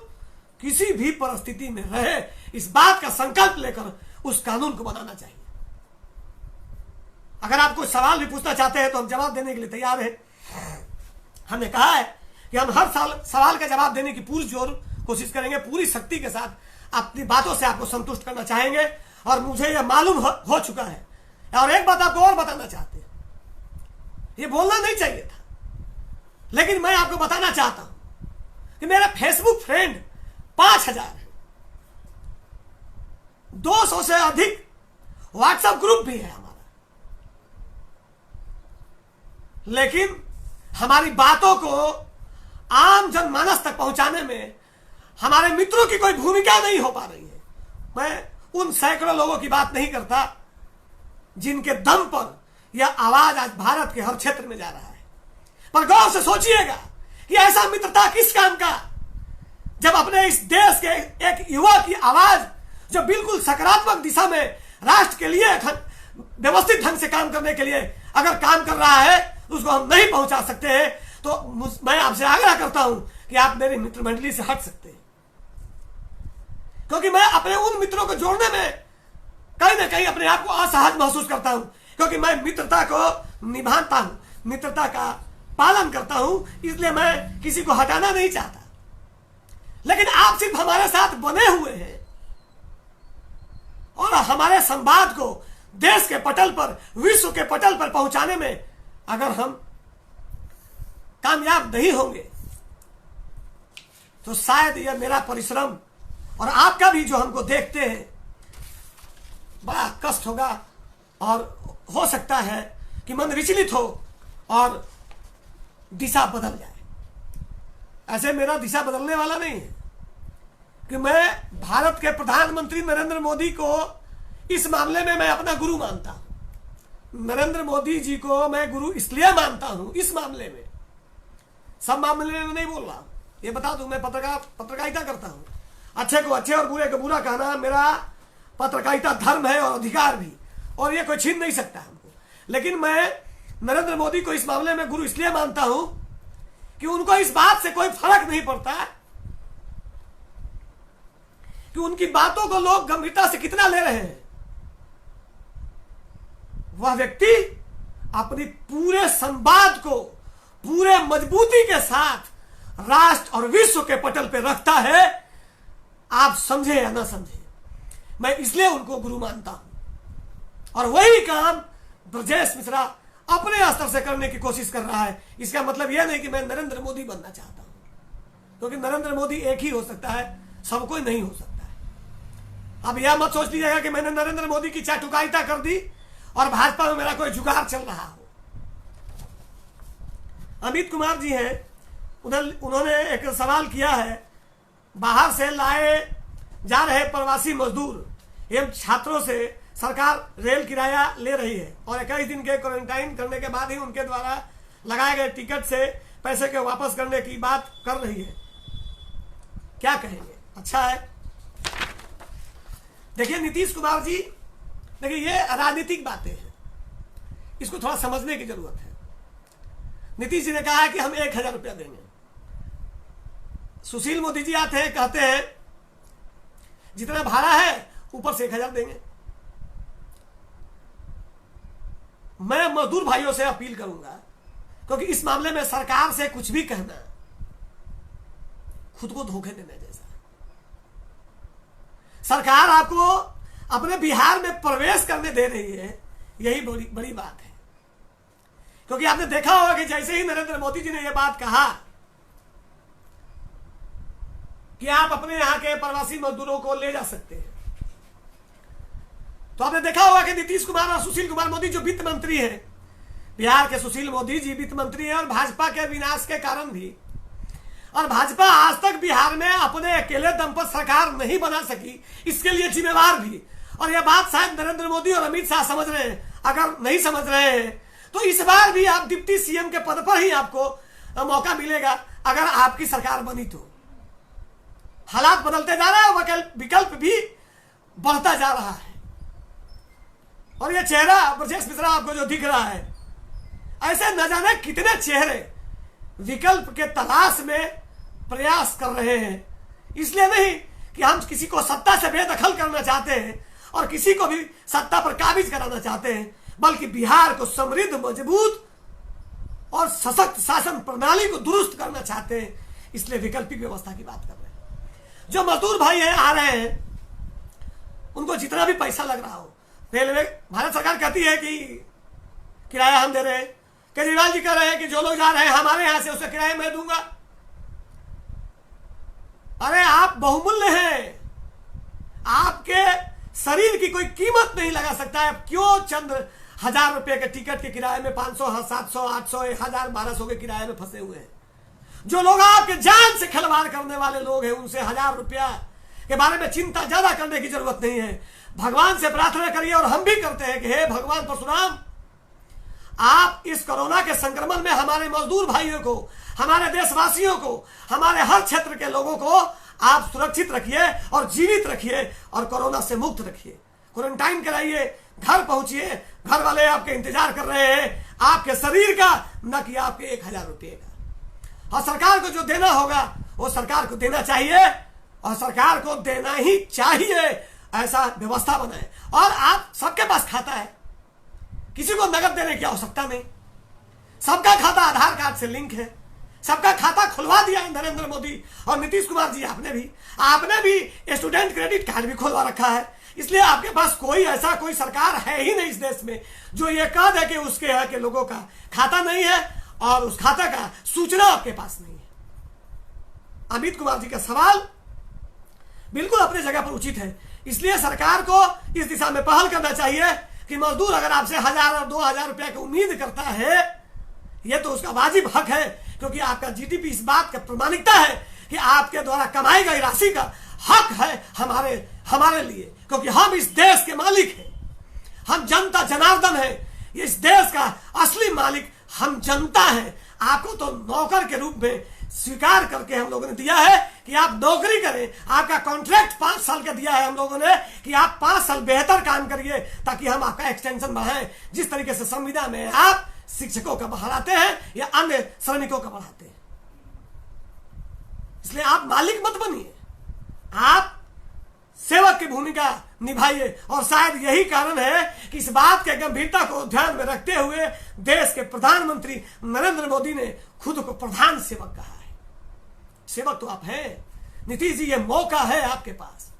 किसी भी परिस्थिति में रहे, इस बात का संकल्प लेकर उस कानून को बनाना चाहिए। अगर आप कोई सवाल भी पूछना चाहते हैं तो हम जवाब देने के लिए तैयार हैं। हमने कहा है कि हम हर सवाल का जवाब देने की पूरी जोर कोशिश करेंगे, पूरी शक्ति के साथ अपनी बातों से आपको संतुष्ट करना चाहेंगे। और मुझे यह मालूम हो चुका है। और एक बात आपको और बताना चाहते हैं, ये बोलना नहीं चाहिए था, लेकिन मैं आपको बताना चाहता हूं कि मेरा फेसबुक फ्रेंड 5000 है, 200 से अधिक व्हाट्सएप ग्रुप भी है हमारा। लेकिन हमारी बातों को आम जनमानस तक पहुंचाने में हमारे मित्रों की कोई भूमिका नहीं हो पा रही है। मैं उन सैकड़ों लोगों की बात नहीं करता जिनके दम पर यह आवाज आज भारत के हर क्षेत्र में जा रहा है। पर गौर से सोचिएगा कि ऐसा मित्रता किस काम का, जब अपने इस देश के एक युवा की आवाज जो बिल्कुल सकारात्मक दिशा में राष्ट्र के लिए व्यवस्थित ढंग से काम करने के लिए अगर काम कर रहा है, उसको हम नहीं पहुंचा सकते हैं, तो मैं आपसे आग्रह करता हूं कि आप मेरी मित्र मंडली से हट सकते हैं। क्योंकि मैं अपने उन मित्रों को जोड़ने में कहीं ना कहीं अपने आप को असहज महसूस करता हूं, क्योंकि मैं मित्रता को निभाता हूं, मित्रता का पालन करता हूं, इसलिए मैं किसी को हटाना नहीं चाहता। लेकिन आप सिर्फ हमारे साथ बने हुए हैं और हमारे संवाद को देश के पटल पर, विश्व के पटल पर पहुंचाने में अगर हम कामयाब नहीं होंगे तो शायद यह मेरा परिश्रम और आपका भी जो हमको देखते हैं बड़ा कष्ट होगा और हो सकता है कि मन विचलित हो और दिशा बदल जाए। ऐसे मेरा दिशा बदलने वाला नहीं है कि मैं भारत के प्रधानमंत्री नरेंद्र मोदी को इस मामले में मैं अपना गुरु मानता हूं। नरेंद्र मोदी जी को मैं गुरु इसलिए मानता हूं इस मामले में, सब मामले में नहीं बोल रहा। ये बता दूं, मैं पत्रकारिता करता हूं। अच्छे को अच्छे और बुरे को बुरा कहना मेरा पत्रकारिता धर्म है और अधिकार भी, और ये कोई छीन नहीं सकता हमको। लेकिन मैं नरेंद्र मोदी को इस मामले में गुरु इसलिए मानता हूं कि उनको इस बात से कोई फर्क नहीं पड़ता कि उनकी बातों को लोग गंभीरता से कितना ले रहे हैं। वह व्यक्ति अपनी पूरे संवाद को पूरे मजबूती के साथ राष्ट्र और विश्व के पटल पर रखता है। आप समझे या ना समझे, मैं इसलिए उनको गुरु मानता हूं। और वही काम ब्रजेश मिश्रा अपने स्तर से करने की कोशिश कर रहा है। इसका मतलब यह नहीं कि मैं नरेंद्र मोदी बनना चाहता हूं, क्योंकि नरेंद्र मोदी एक ही हो सकता है, सब कोई नहीं हो सकता है। अब यह मत सोच लीजिएगा कि मैंने नरेंद्र मोदी की चाटुकारिता कर दी और भाजपा में मेरा कोई जुगाड़ चल रहा हो। अमित कुमार जी हैं, उन्होंने एक सवाल किया है, बाहर से लाए जा रहे प्रवासी मजदूर एवं छात्रों से सरकार रेल किराया ले रही है और 21 दिन के क्वारंटाइन करने के बाद ही उनके द्वारा लगाए गए टिकट से पैसे के वापस करने की बात कर रही है। क्या कहेंगे? अच्छा है। देखिए नीतीश कुमार जी, देखिए ये राजनीतिक बातें हैं, इसको थोड़ा समझने की जरूरत है। नीतीश जी ने कहा है कि हम 1000 रुपया देंगे। सुशील मोदी जी आते हैं, कहते हैं जितना भाड़ा है ऊपर से 1000 देंगे। मैं मजदूर भाइयों से अपील करूंगा, क्योंकि इस मामले में सरकार से कुछ भी कहना खुद को धोखे देने जैसा। सरकार आपको अपने बिहार में प्रवेश करने दे रही है, यही बड़ी बड़ी बात है। क्योंकि आपने देखा होगा कि जैसे ही नरेंद्र मोदी जी ने यह बात कहा कि आप अपने यहां के प्रवासी मजदूरों को ले जा सकते हैं, तो आपने देखा होगा कि नीतीश कुमार और सुशील कुमार मोदी जो वित्त मंत्री हैं, बिहार के सुशील मोदी जी वित्त मंत्री हैं, और भाजपा के विनाश के कारण भी, और भाजपा आज तक बिहार में अपने अकेले दम पर सरकार नहीं बना सकी, इसके लिए जिम्मेवार भी। और यह बात शायद नरेंद्र मोदी और अमित शाह समझ रहे हैं। अगर नहीं समझ रहे हैं तो इस बार भी आप डिप्टी सीएम के पद पर ही आपको मौका मिलेगा, अगर आपकी सरकार बनी तो। हालात बदलते जा रहे हैं, विकल्प भी बढ़ता जा रहा है। और यह चेहरा ब्रजेश मिश्रा आपको जो दिख रहा है, ऐसे न जाने कितने चेहरे विकल्प के तलाश में प्रयास कर रहे हैं। इसलिए नहीं कि हम किसी को सत्ता से बेदखल करना चाहते हैं और किसी को भी सत्ता पर काबिज कराना चाहते हैं, बल्कि बिहार को समृद्ध, मजबूत और सशक्त शासन प्रणाली को दुरुस्त करना चाहते हैं। इसलिए वैकल्पिक व्यवस्था की बात कर रहे हैं। जो मजदूर भाई है आ रहे हैं, उनको जितना भी पैसा लग रहा हो, रेलवे, भारत सरकार कहती है कि किराया हम दे रहे हैं, केजरीवाल जी कह रहे हैं कि जो लोग जा रहे हैं हमारे यहां से उसका किराया मैं दूंगा। अरे आप बहुमूल्य हैं, आपके शरीर की कोई कीमत नहीं लगा सकता है। क्यों चंद 1000 रुपए के टिकट के किराए में 500, 700, 800, 1000, 1200 के किराए में फंसे हुए हैं। जो लोग आपके जान से खिलवाड़ करने वाले लोग हैं, उनसे 1000 रुपया के बारे में चिंता ज्यादा करने की जरूरत नहीं है। भगवान से प्रार्थना करिए, और हम भी करते हैं कि हे भगवान परशुराम, आप इस कोरोना के संक्रमण में हमारे मजदूर भाइयों को, हमारे देशवासियों को, हमारे हर क्षेत्र के लोगों को आप सुरक्षित रखिए और जीवित रखिए और कोरोना से मुक्त रखिए। क्वारंटाइन कराइए, घर पहुंचिए, घर वाले आपके इंतजार कर रहे हैं, आपके शरीर का, न कि आपके 1000 रुपये का। और सरकार को जो देना होगा वो सरकार को देना चाहिए, और सरकार को देना ही चाहिए, ऐसा व्यवस्था बनाए। और आप सबके पास खाता है, किसी को नगद देने की आवश्यकता नहीं। सबका खाता आधार कार्ड से लिंक है, सबका खाता खुलवा दिया है नरेंद्र मोदी और नीतीश कुमार जी। आपने भी स्टूडेंट क्रेडिट कार्ड भी खुलवा रखा है। इसलिए आपके पास कोई ऐसा कोई सरकार है ही नहीं इस देश में जो ये कह दे कि उसके यहाँ के लोगों का खाता नहीं है और उस खाता का सूचना आपके पास नहीं है। अमित कुमार जी का सवाल बिल्कुल अपने जगह पर उचित है। इसलिए सरकार को इस दिशा में पहल करना चाहिए कि मजदूर अगर आपसे 1000 और 2000 रुपया की उम्मीद करता है, यह तो उसका वाजिब हक है, क्योंकि आपका जीडीपी इस बात का प्रमाणिकता है कि आपके द्वारा कमाई गई राशि का हक है हमारे लिए, क्योंकि हम इस देश के मालिक हैं। हम जनता जनार्दन है, इस देश का असली मालिक हम जनता हैं। आपको तो नौकर के रूप में स्वीकार करके हम लोगों ने दिया है कि आप नौकरी करें। आपका कॉन्ट्रैक्ट 5 साल का दिया है हम लोगों ने कि आप 5 साल बेहतर काम करिए, ताकि हम आपका एक्सटेंशन बढ़ाएं। जिस तरीके से संविधान में आप शिक्षकों का बढ़ाते हैं या अन्य श्रमिकों का बढ़ाते हैं। इसलिए आप मालिक मत बनिए, आप सेवक की भूमिका निभाइए। और शायद यही कारण है कि इस बात के गंभीरता को ध्यान में रखते हुए देश के प्रधानमंत्री नरेंद्र मोदी ने खुद को प्रधान सेवक कहा है। सेवक तो आप हैं नीतीश जी, ये मौका है आपके पास,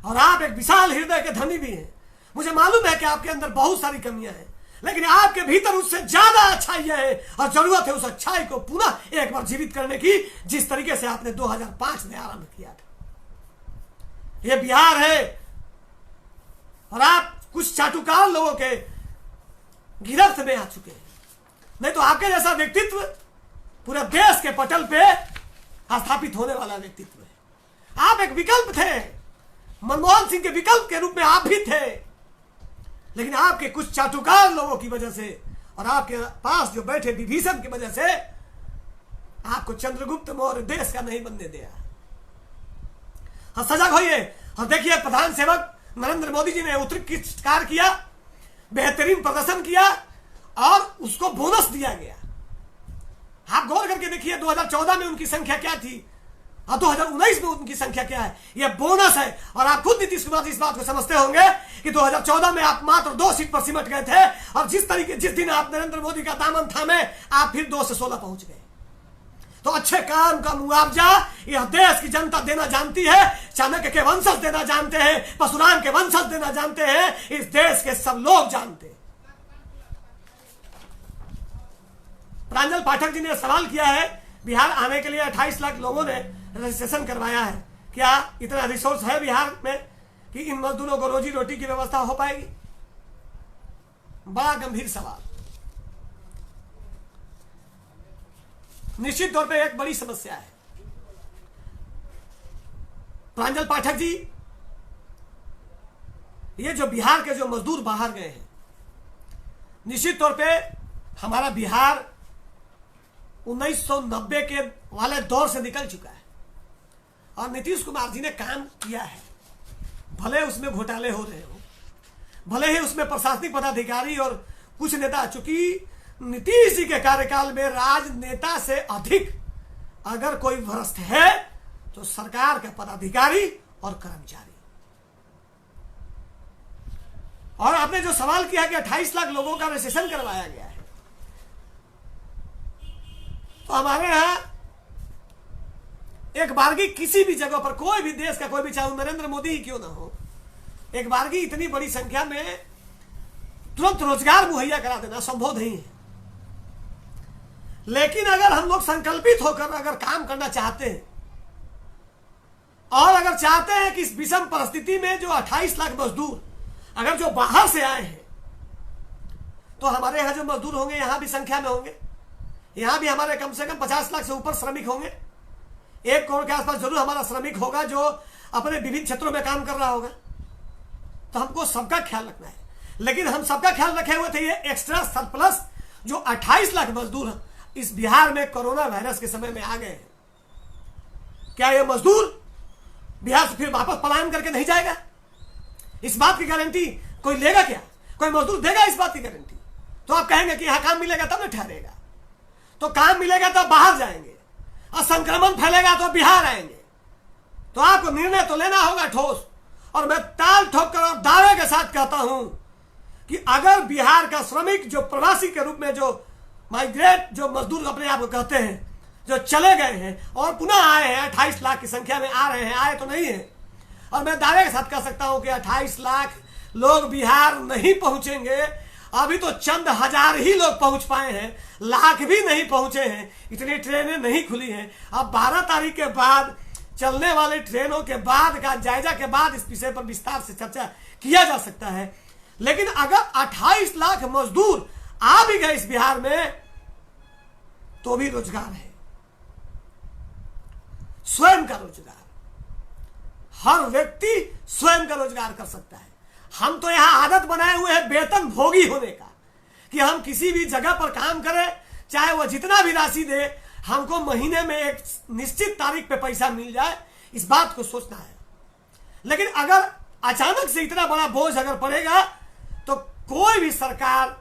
और आप एक विशाल हृदय के धनी भी हैं। मुझे मालूम है कि आपके अंदर बहुत सारी कमियां हैं, लेकिन आपके भीतर उससे ज्यादा अच्छाइयां हैं, और जरूरत है उस अच्छाई को पुनः एक बार जीवित करने की, जिस तरीके से आपने 2005 में आरंभ किया था। यह बिहार है, और आप कुछ चाटुकार लोगों के गिरफ्त में आ चुके हैं। नहीं तो आपके जैसा व्यक्तित्व पूरे देश के पटल पे स्थापित होने वाला व्यक्तित्व है। आप एक विकल्प थे, मनमोहन सिंह के विकल्प के रूप में आप भी थे, लेकिन आपके कुछ चाटुकार लोगों की वजह से और आपके पास जो बैठे विभीषण की वजह से आपको चंद्रगुप्त मौर्य देश का नहीं बनने दिया। और सजग होइए। और देखिए प्रधान सेवक नरेंद्र मोदी जी ने उत्कृष्ट कार्य किया, बेहतरीन प्रदर्शन किया और उसको बोनस दिया गया। आप गौर करके देखिए 2014 में उनकी संख्या क्या थी और 2019 में उनकी संख्या क्या है। यह बोनस है। और आप खुद नीतीश कुमार जी इस बात को समझते होंगे कि 2014 में आप मात्र 2 सीट पर सिमट गए थे और जिस दिन आप नरेंद्र मोदी का दामन थामे आप फिर 2 से 16 पहुंच गए। तो अच्छे काम का मुआवजा यह देश की जनता देना जानती है। चाणक्य के वंशज देना जानते हैं, परशुराम के वंशज देना जानते हैं, इस देश के सब लोग जानते हैं। प्रांजल पाठक जी ने सवाल किया है, बिहार आने के लिए 28 लाख लोगों ने रजिस्ट्रेशन करवाया है, क्या इतना रिसोर्स है बिहार में कि इन मजदूरों को रोजी रोटी की व्यवस्था हो पाएगी? बड़ा गंभीर सवाल। निश्चित तौर पे एक बड़ी समस्या है। प्रांजल पाठक जी, ये जो बिहार के जो मजदूर बाहर गए हैं, निश्चित तौर पे हमारा बिहार 1990 के वाले दौर से निकल चुका है और नीतीश कुमार जी ने काम किया है। भले उसमें घोटाले हो रहे हो, भले ही उसमें प्रशासनिक पदाधिकारी और कुछ नेता, चूंकि नीतीश जी के कार्यकाल में राजनेता से अधिक अगर कोई भ्रष्ट है तो सरकार के पदाधिकारी और कर्मचारी। और आपने जो सवाल किया कि 28 लाख लोगों का रजिस्ट्रेशन करवाया गया है, तो हमारे यहां एक बारगी किसी भी जगह पर, कोई भी देश का कोई भी, चाहे नरेंद्र मोदी ही क्यों ना हो, एक बारगी इतनी बड़ी संख्या में तुरंत रोजगार मुहैया करा देना संभव नहीं है। लेकिन अगर हम लोग संकल्पित होकर अगर काम करना चाहते हैं और अगर चाहते हैं कि इस विषम परिस्थिति में जो 28 लाख मजदूर अगर जो बाहर से आए हैं, तो हमारे यहां जो मजदूर होंगे यहां भी संख्या में होंगे, यहां भी हमारे कम से कम 50 लाख से ऊपर श्रमिक होंगे। 1 करोड़ के आसपास जरूर हमारा श्रमिक होगा जो अपने विभिन्न क्षेत्रों में काम कर रहा होगा। तो हमको सबका ख्याल रखना है। लेकिन हम सबका ख्याल रखे हुए थे, ये एक्स्ट्रा सरप्लस जो 28 लाख मजदूर इस बिहार में कोरोना वायरस के समय में आ गए हैं, क्या ये मजदूर बिहार से फिर वापस पलायन करके नहीं जाएगा? इस बात की गारंटी कोई लेगा क्या? कोई मजदूर देगा इस बात की गारंटी? तो आप कहेंगे कि यहां काम मिलेगा तब ना ठहरेगा। तो काम मिलेगा तो बाहर जाएंगे और संक्रमण फैलेगा तो बिहार आएंगे। तो आपको निर्णय तो लेना होगा ठोस। और मैं ताल ठोक कर और दावे के साथ कहता हूं कि अगर बिहार का श्रमिक जो प्रवासी के रूप में जो माइग्रेट जो मजदूर अपने आप को कहते हैं, जो चले गए हैं और पुनः आए हैं, 28 लाख की संख्या में आ रहे हैं, आए तो नहीं है। और मैं दावे के साथ कह सकता हूं कि 28 लाख लोग बिहार नहीं पहुंचेंगे। अभी तो चंद हजार ही लोग पहुंच पाए हैं, लाख भी नहीं पहुंचे हैं। इतनी ट्रेनें नहीं खुली हैं। अब 12 तारीख के बाद चलने वाली ट्रेनों के बाद का जायजा के बाद इस विषय पर विस्तार से चर्चा किया जा सकता है। लेकिन अगर 28 लाख मजदूर आ भी गए इस बिहार में तो भी रोजगार है, स्वयं का रोजगार। हर व्यक्ति स्वयं का रोजगार कर सकता है। हम तो यहां आदत बनाए हुए हैं वेतन भोगी होने का, कि हम किसी भी जगह पर काम करें, चाहे वो जितना भी राशि दे, हमको महीने में एक निश्चित तारीख पे पैसा मिल जाए, इस बात को सोचना है। लेकिन अगर अचानक से इतना बड़ा बोझ अगर पड़ेगा तो कोई भी सरकार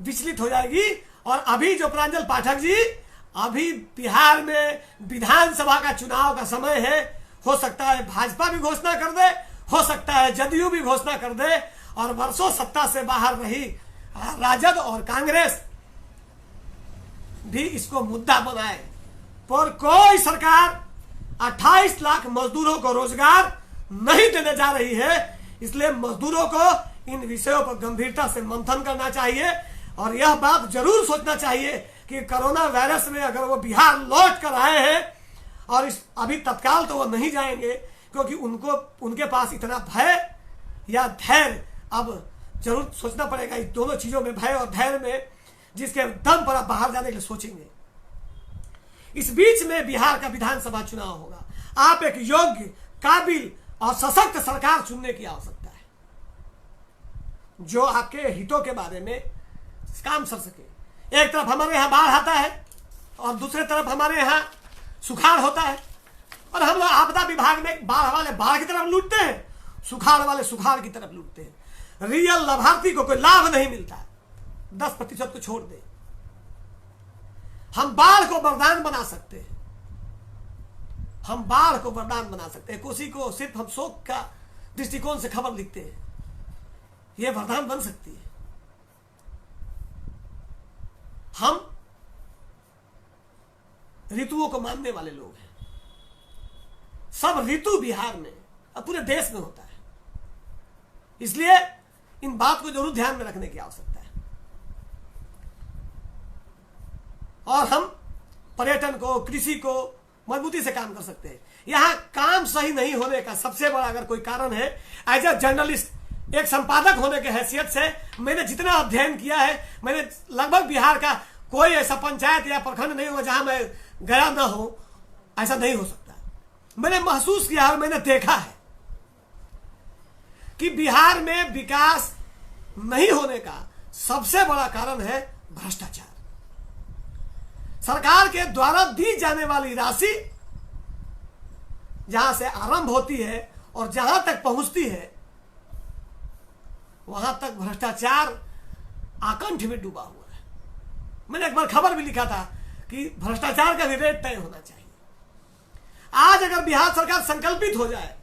विचलित हो जाएगी। और अभी जो प्रांजल पाठक जी, अभी बिहार में विधानसभा का चुनाव का समय है। हो सकता है भाजपा भी घोषणा कर दे, हो सकता है जदयू भी घोषणा कर दे, और वर्षों सत्ता से बाहर रही राजद और कांग्रेस भी इसको मुद्दा बनाए। पर कोई सरकार 28 लाख मजदूरों को रोजगार नहीं देने जा रही है। इसलिए मजदूरों को इन विषयों पर गंभीरता से मंथन करना चाहिए और यह बात जरूर सोचना चाहिए कि कोरोना वायरस में अगर वो बिहार लौट कर आए हैं, और इस अभी तत्काल तो वो नहीं जाएंगे क्योंकि उनके पास इतना भय या धैर्य, अब जरूर सोचना पड़ेगा इस दोनों चीजों में, भय और धैर्य में, जिसके दम पर आप बाहर जाने के लिए सोचेंगे। इस बीच में बिहार का विधानसभा चुनाव होगा। आप एक योग्य, काबिल और सशक्त सरकार चुनने की आवश्यकता है, जो आपके हितों के बारे में काम कर सके। एक तरफ हमारे यहां बाढ़ आता है और दूसरे तरफ हमारे यहां सुखाड़ होता है, और हम लोग आपदा विभाग में बाढ़ वाले बाढ़ की तरफ लूटते हैं, सुखाड़ वाले सुखाड़ की तरफ लूटते हैं। रियल लाभार्थी को कोई लाभ नहीं मिलता, 10% को छोड़ दे। हम बाढ़ को वरदान बना सकते हैं, हम बाढ़ को वरदान बना सकते हैं। कोसी को सिर्फ हम शोक का दृष्टिकोण से खबर लिखते हैं, यह वरदान बन सकती है। हम ऋतुओं को मानने वाले लोग हैं। सब ऋतु बिहार में और पूरे देश में होता है, इसलिए इन बात को जरूर ध्यान में रखने की आवश्यकता है। और हम पर्यटन को, कृषि को मजबूती से काम कर सकते हैं। यहां काम सही नहीं होने का सबसे बड़ा अगर कोई कारण है, एज ए जर्नलिस्ट, एक संपादक होने के हैसियत से मैंने जितना अध्ययन किया है, मैंने लगभग बिहार का कोई ऐसा पंचायत या प्रखंड नहीं होगा जहां मैं गया ना हो, ऐसा नहीं हो सकता। मैंने महसूस किया और मैंने देखा है कि बिहार में विकास नहीं होने का सबसे बड़ा कारण है भ्रष्टाचार। सरकार के द्वारा दी जाने वाली राशि जहां से आरंभ होती है और जहां तक पहुंचती है, वहां तक भ्रष्टाचार आकंठ में डूबा हुआ है। मैंने एक बार खबर भी लिखा था कि भ्रष्टाचार का भी रेट तय होना चाहिए। आज अगर बिहार सरकार संकल्पित हो जाए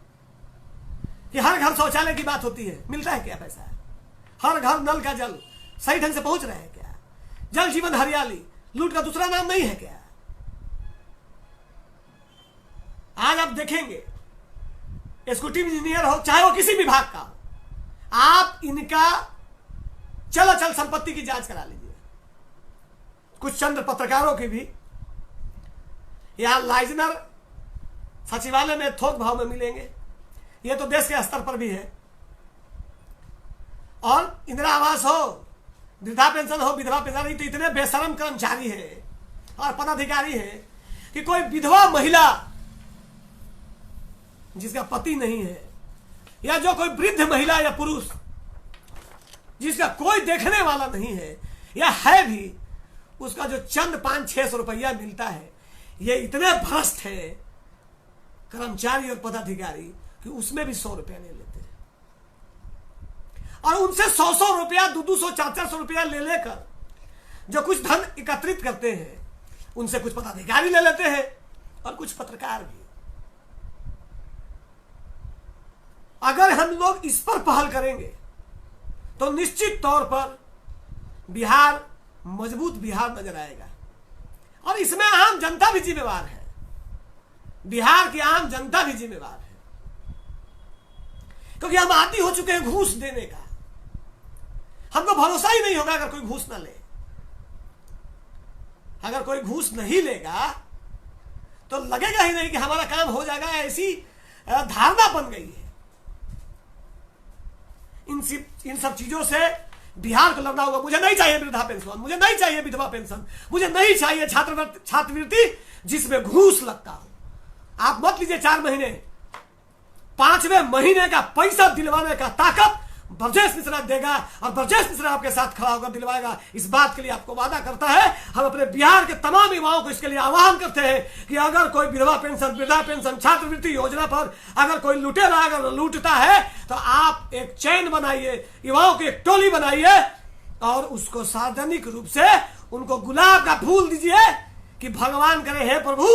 कि हर घर शौचालय की बात होती है, मिलता है क्या पैसा? हर घर नल का जल सही ढंग से पहुंच रहा है क्या? जल जीवन हरियाली लूट का दूसरा नाम नहीं है क्या? आज आप देखेंगे, एग्जीक्यूटिव इंजीनियर हो चाहे वो किसी विभाग का हो, आप इनका चल संपत्ति की जांच करा लीजिए। कुछ चंद पत्रकारों की भी यहां लाइजनर सचिवालय में थोक भाव में मिलेंगे, ये तो देश के स्तर पर भी है। और इंदिरा आवास हो, वृद्धा पेंशन हो, विधवा पेंशन, तो इतने बेशरम कर्मचारी हैं और पदाधिकारी हैं कि कोई विधवा महिला जिसका पति नहीं है, या जो कोई वृद्ध महिला या पुरुष जिसका कोई देखने वाला नहीं है, या है भी, उसका जो चंद 500-600 रुपया मिलता है, ये इतने भ्रष्ट है कर्मचारी और पदाधिकारी कि उसमें भी 100 रुपया ले लेते हैं। और उनसे 100-100 रुपया, 200, 400 रुपया ले लेकर जो कुछ धन एकत्रित करते हैं, उनसे कुछ पदाधिकारी ले लेते हैं और कुछ पत्रकार भी। अगर हम लोग इस पर पहल करेंगे तो निश्चित तौर पर बिहार मजबूत बिहार नजर आएगा। और इसमें आम जनता भी जिम्मेवार है, बिहार की आम जनता भी जिम्मेवार है, क्योंकि हम आदी हो चुके हैं घूस देने का। हमको भरोसा ही नहीं होगा अगर कोई घूस ना ले। अगर कोई घूस नहीं लेगा तो लगेगा ही नहीं कि हमारा काम हो जाएगा, ऐसी धारणा बन गई है। इन सब चीजों से बिहार को लड़ना होगा। मुझे नहीं चाहिए वृद्धा पेंशन, मुझे नहीं चाहिए विधवा पेंशन, मुझे नहीं चाहिए छात्रवृत्ति जिसमें घूस लगता हो। आप मत लीजिए 4 महीने, 5वें महीने का पैसा दिलवाने का ताकत ब्रजेश मिश्रा देगा, और ब्रजेश मिश्रा आपके साथ खड़ा होकर दिलवाएगा। इस बात के लिए आपको वादा करता है। हम अपने बिहार के तमाम युवाओं को इसके लिए आह्वान करते हैं कि अगर कोई विधवा पेंशन, वृद्धा पेंशन, छात्रवृत्ति योजना पर अगर कोई लुटेरा अगर लूटता है तो आप एक चैन बनाइए, युवाओं की एक टोली बनाइए और उसको सार्वजनिक रूप से उनको गुलाब का फूल दीजिए कि भगवान करे हे प्रभु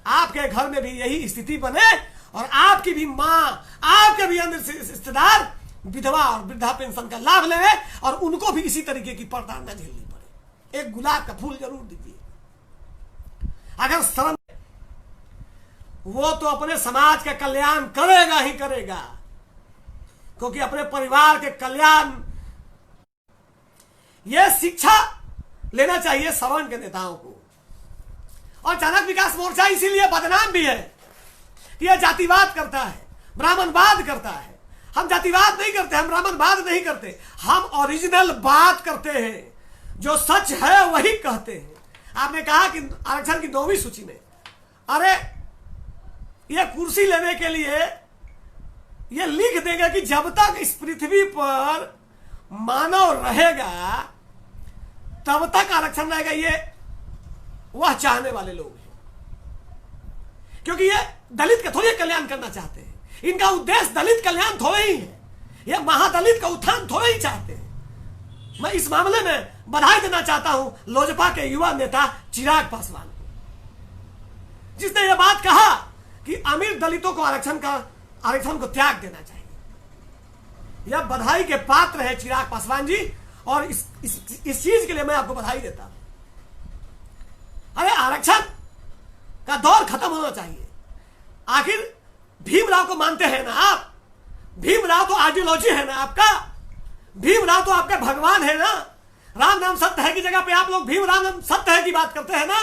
आपके घर में भी यही स्थिति बने और आपकी भी मां, आपके भी अंदर रिश्तेदार विधवा और वृद्धा पेंशन का लाभ ले और उनको भी इसी तरीके की प्रताड़ना झेलनी पड़े। एक गुलाब का फूल जरूर दीजिए। अगर शर्म, वो तो अपने समाज का कल्याण करेगा ही करेगा, क्योंकि अपने परिवार के कल्याण, यह शिक्षा लेना चाहिए सवर्ण के नेताओं को। और चाणक्य विकास मोर्चा इसीलिए बदनाम भी है कि यह जातिवाद करता है, ब्राह्मणवाद करता है। हम जातिवाद नहीं करते, हम ब्राह्मणवाद नहीं करते, हम ओरिजिनल बात करते हैं, जो सच है वही कहते हैं। आपने कहा कि आरक्षण की 9वीं सूची में, अरे ये कुर्सी लेने के लिए ये लिख देंगे कि जब तक इस पृथ्वी पर मानव रहेगा तब तक आरक्षण रहेगा। ये वह चाहने वाले लोग हैं। क्योंकि ये दलित का थोड़ी कल्याण करना चाहते हैं, इनका उद्देश्य दलित कल्याण थोड़े ही है, ये महादलित का उत्थान थोड़े ही चाहते हैं। मैं इस मामले में बधाई देना चाहता हूं लोजपा के युवा नेता चिराग पासवान को, जिसने यह बात कहा कि अमीर दलितों को आरक्षण को त्याग देना चाहिए। यह बधाई के पात्र है चिराग पासवान जी, और इस चीज के लिए मैं आपको बधाई देता हूं। अरे आरक्षण का दौर खत्म होना चाहिए। आखिर भीमराव को मानते हैं ना आप? भीमराव तो आइडियोलॉजी है ना आपका, भीमराव तो आपका भगवान है ना। राम नाम सत्य है की जगह पे आप लोग भीमराव नाम सत्य है की बात करते हैं ना।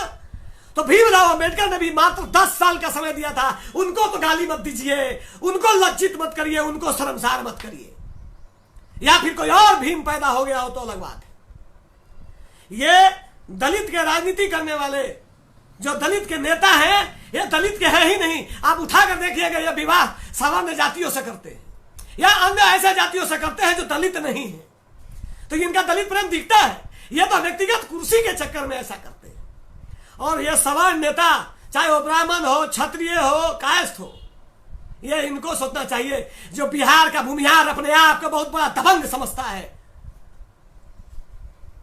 तो भीमराव अंबेडकर ने भी मात्र 10 साल का समय दिया था। उनको तो गाली मत दीजिए, उनको लज्जित मत करिए, उनको शर्मसार मत करिए। या फिर कोई और भीम पैदा हो गया हो तो अलग बात है। ये दलित के राजनीति करने वाले जो दलित के नेता हैं, ये दलित के हैं ही नहीं। आप उठाकर देखिएगा, ये विवाह सामान्य जातियों से करते हैं या अन्य ऐसे जातियों से करते हैं जो दलित नहीं है, तो इनका दलित प्रेम दिखता है। ये तो व्यक्तिगत कुर्सी के चक्कर में ऐसा करते हैं। और ये सवर्ण नेता, चाहे वो ब्राह्मण हो, क्षत्रिय हो, कायस्थ हो, ये इनको सोचना चाहिए जो बिहार का भूमिहार अपने आप को बहुत बड़ा दबंग समझता है,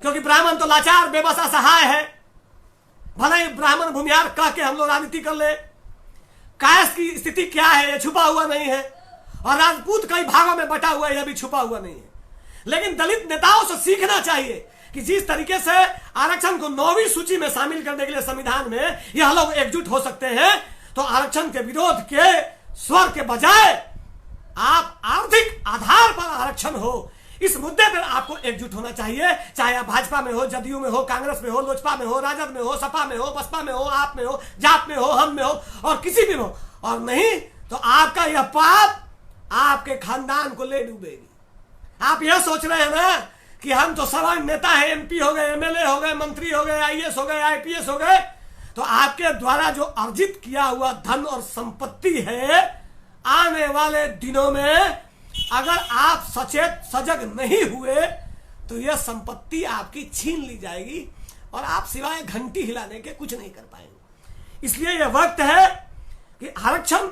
क्योंकि ब्राह्मण तो लाचार बेबस असहाय है। भले ही ब्राह्मण भूमिहार कह के हम लोग राजनीति कर ले, कायस्थ की स्थिति क्या है ये छुपा हुआ नहीं है, और राजपूत कई भागों में बटा हुआ है, यह भी छुपा हुआ नहीं है। लेकिन दलित नेताओं से सीखना चाहिए कि जिस तरीके से आरक्षण को 9वीं सूची में शामिल करने के लिए संविधान में यह लोग एकजुट हो सकते हैं, तो आरक्षण के विरोध के स्वर के बजाय आप आर्थिक आधार पर आरक्षण हो, इस मुद्दे पर आपको एकजुट होना चाहिए। चाहे आप भाजपा में हो, जदयू में हो, कांग्रेस में हो, लोजपा में हो, राजद में हो, सपा में हो, बसपा में हो, आप में हो, जाट में हो, हम में हो, और किसी भी में हो। और नहीं तो आपका यह पाप आपके खानदान को ले डूबेगी। आप यह सोच रहे हैं ना कि हम तो सवर्ण नेता हैं, एमपी हो गए, एमएलए हो गए, मंत्री हो गए, आईएएस हो गए, आईपीएस हो गए, तो आपके द्वारा जो अर्जित किया हुआ धन और संपत्ति है, आने वाले दिनों में अगर आप सचेत सजग नहीं हुए तो यह संपत्ति आपकी छीन ली जाएगी और आप सिवाय घंटी हिलाने के कुछ नहीं कर पाएंगे। इसलिए यह वक्त है कि आरक्षण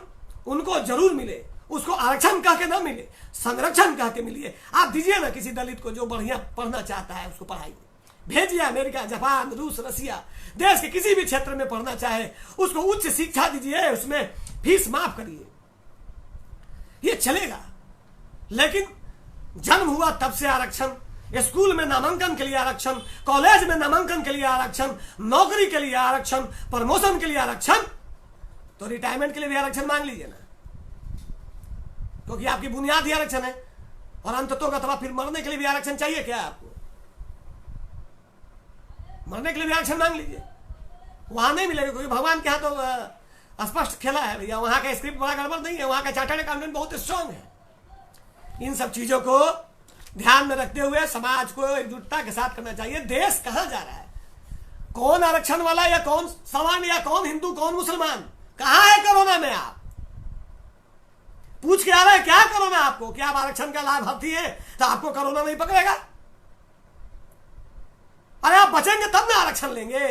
उनको जरूर मिले, उसको आरक्षण कह के ना मिले, संरक्षण कह के मिलिए। आप दीजिए ना किसी दलित को जो बढ़िया पढ़ना चाहता है उसको पढ़ाइए, भेजिए अमेरिका, जापान, रूस, रसिया, देश के किसी भी क्षेत्र में पढ़ना चाहे उसको उच्च शिक्षा दीजिए, उसमें फीस माफ करिए, ये चलेगा। लेकिन जन्म हुआ तब से आरक्षण, स्कूल में नामांकन के लिए आरक्षण, कॉलेज में नामांकन के लिए आरक्षण, नौकरी के लिए आरक्षण, प्रमोशन के लिए आरक्षण, तो रिटायरमेंट के लिए भी आरक्षण मांग लीजिए ना, क्योंकि आपकी बुनियाद ही आरक्षण है। और अंततोगत्वा फिर मरने के लिए भी आरक्षण चाहिए क्या आपको? मरने के लिए भी आरक्षण मांग लीजिए, वहां नहीं मिलेगा, क्योंकि भगवान के यहाँ तो स्पष्ट खेला है भैया। वहां का स्क्रिप्ट बड़ा गड़बड़ नहीं है, वहां का चार्टर्ड अकाउंटेंट बहुत स्ट्रांग है। इन सब चीजों को ध्यान में रखते हुए समाज को एकजुटता के साथ करना चाहिए। देश कहां जा रहा है? कौन आरक्षण वाला, या कौन सवर्ण, या कौन हिंदू, कौन मुसलमान, कहां है कोरोना में? आप पूछ के आ रहे हैं क्या कोरोना आपको? क्या आप आरक्षण का लाभार्थी है तो आपको कोरोना नहीं पकड़ेगा? अरे आप बचेंगे तब ना आरक्षण लेंगे।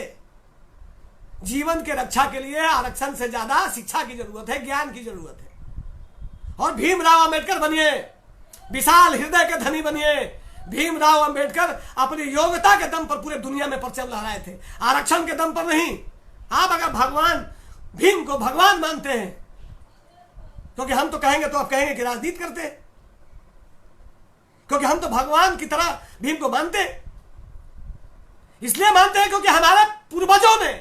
जीवन के रक्षा के लिए आरक्षण से ज्यादा शिक्षा की जरूरत है, ज्ञान की जरूरत है। और भीमराव अंबेडकर बनिए, विशाल हृदय के धनी बनिए। भीमराव अंबेडकर अपनी योग्यता के दम पर पूरे दुनिया में परचम लहराए थे, आरक्षण के दम पर नहीं। आप अगर भगवान भीम को भगवान मानते हैं, क्योंकि हम तो कहेंगे तो आप कहेंगे कि राजनीति करते, क्योंकि हम तो भगवान की तरह भीम को मानते। इसलिए मानते हैं क्योंकि हमारे पूर्वजों ने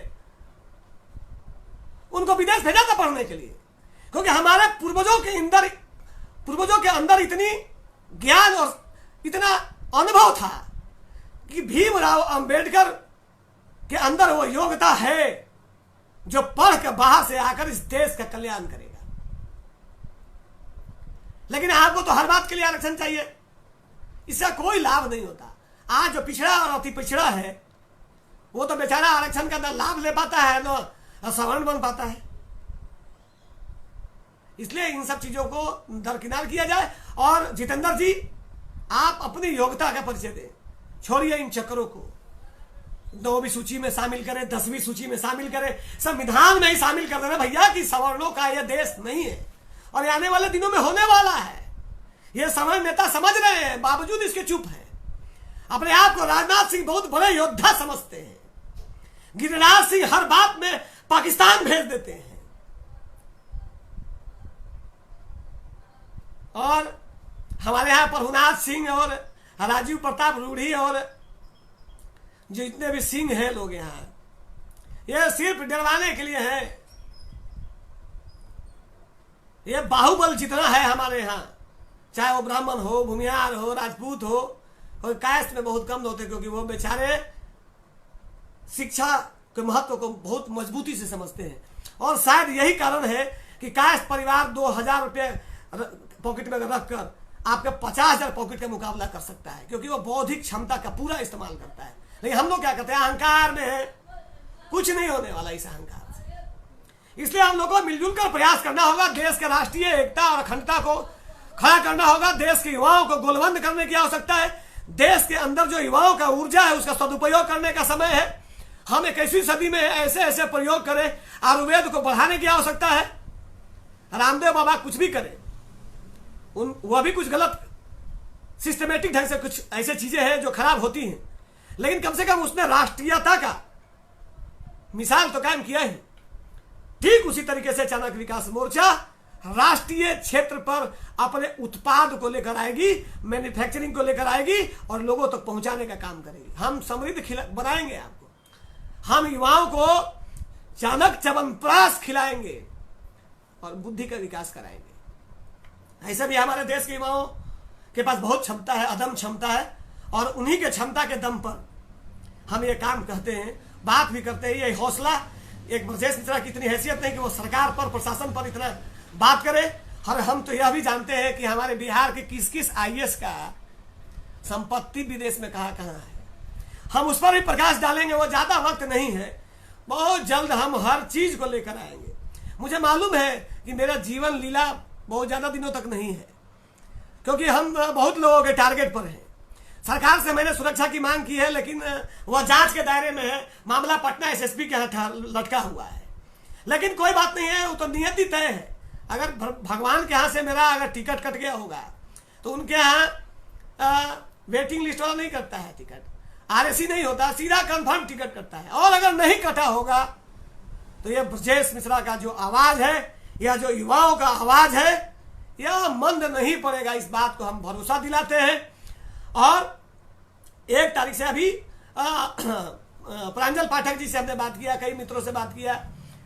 उनको विदेश भेजा था पढ़ने के लिए, क्योंकि हमारे पूर्वजों के अंदर इतनी ज्ञान और इतना अनुभव था कि भीमराव अंबेडकर के अंदर वो योग्यता है जो पढ़ कर बाहर से आकर इस देश का कल्याण करेगा। लेकिन आपको तो हर बात के लिए आरक्षण चाहिए, इसका कोई लाभ नहीं होता। आज जो पिछड़ा और अति पिछड़ा है वो तो बेचारा आरक्षण का ना लाभ ले पाता है ना सवर्ण बन पाता है। इसलिए इन सब चीजों को दरकिनार किया जाए। और जितेंद्र जी, आप अपनी योग्यता का परिचय दें, छोड़िए इन चक्करों को। 9वीं सूची में शामिल करें, 10वीं सूची में शामिल करें, संविधान में ही शामिल कर देना भैया कि सवर्णों का यह देश नहीं है और ये आने वाले दिनों में होने वाला है। ये समय नेता समझ रहे हैं, बावजूद इसके चुप हैं। अपने आप को राजनाथ सिंह बहुत बड़े योद्धा समझते हैं। गिरिराज सिंह हर बात में पाकिस्तान भेज देते हैं। और हमारे यहां प्रभुनाथ सिंह और राजीव प्रताप रूढ़ी और जो इतने भी सिंह हैं लोग यहां, ये सिर्फ डरवाने के लिए है। ये बाहुबल जितना है हमारे यहां, चाहे वो ब्राह्मण हो, भूमिहार हो, राजपूत हो, और कास्ट में बहुत कम होते, क्योंकि वो बेचारे शिक्षा के महत्व को बहुत मजबूती से समझते हैं। और शायद यही कारण है कि कास्ट परिवार 2000 रुपये पॉकेट में रखकर आपके 50,000 पॉकेट का मुकाबला कर सकता है, क्योंकि वो बौद्धिक क्षमता का पूरा इस्तेमाल करता है। लेकिन हम लोग क्या करते हैं, अहंकार में है, कुछ नहीं होने वाला इस अहंकार से। इसलिए हम लोग को मिलजुल कर प्रयास करना होगा। देश के राष्ट्रीय एकता और अखंडता को खड़ा करना होगा। देश के युवाओं को गोलबंद करने की आवश्यकता है। देश के अंदर जो युवाओं का ऊर्जा है उसका सदुपयोग करने का समय है। हम 21वीं सदी में ऐसे ऐसे प्रयोग करें, आयुर्वेद को बढ़ाने की आवश्यकता है। रामदेव बाबा कुछ भी करें, वह भी कुछ गलत सिस्टमेटिक ढंग से कुछ ऐसे चीजें हैं जो खराब होती हैं, लेकिन कम से कम उसने राष्ट्रीयता का मिसाल तो कायम किया है। ठीक उसी तरीके से चाणक्य विकास मोर्चा राष्ट्रीय क्षेत्र पर अपने उत्पाद को लेकर आएगी, मैन्युफैक्चरिंग को लेकर आएगी और लोगों तक पहुंचाने का काम करेगी। हम समृद्ध बनाएंगे आपको, हम युवाओं को चाणक्य च्यवनप्राश खिलाएंगे और बुद्धि का विकास कराएंगे। ऐसे भी हमारे देश के युवाओं के पास बहुत क्षमता है, अदम क्षमता है, और उन्हीं के क्षमता के दम पर हम ये काम कहते हैं, बात भी करते हैं। ये हौसला एक ब्रजेश मिश्रा की इतनी हैसियत नहीं कि वो सरकार पर, प्रशासन पर इतना बात करे। और हम तो यह भी जानते हैं कि हमारे बिहार के किस किस IAS का संपत्ति विदेश में कहाँ कहाँ है। हम उस पर भी प्रकाश डालेंगे। वो ज्यादा वक्त नहीं है, बहुत जल्द हम हर चीज को लेकर आएंगे। मुझे मालूम है कि मेरा जीवन लीला बहुत ज्यादा दिनों तक नहीं है, क्योंकि हम बहुत लोगों के टारगेट पर हैं। सरकार से मैंने सुरक्षा की मांग की है, लेकिन वह जांच के दायरे में है। मामला पटना SSP के हाथ लटका हुआ है, लेकिन कोई बात नहीं है, वो तो नियति तय है। अगर भगवान के यहाँ से मेरा अगर टिकट कट गया होगा तो उनके यहाँ वेटिंग लिस्ट वाला नहीं करता है टिकट, RSC नहीं होता, सीधा कंफर्म टिकट कटता है। और अगर नहीं कटा होगा तो यह ब्रजेश मिश्रा का जो आवाज है, या जो युवाओं का आवाज है, यह मंद नहीं पड़ेगा। इस बात को हम भरोसा दिलाते हैं। और 1 तारीख से अभी प्रांजल पाठक जी से हमने बात किया, कई मित्रों से बात किया,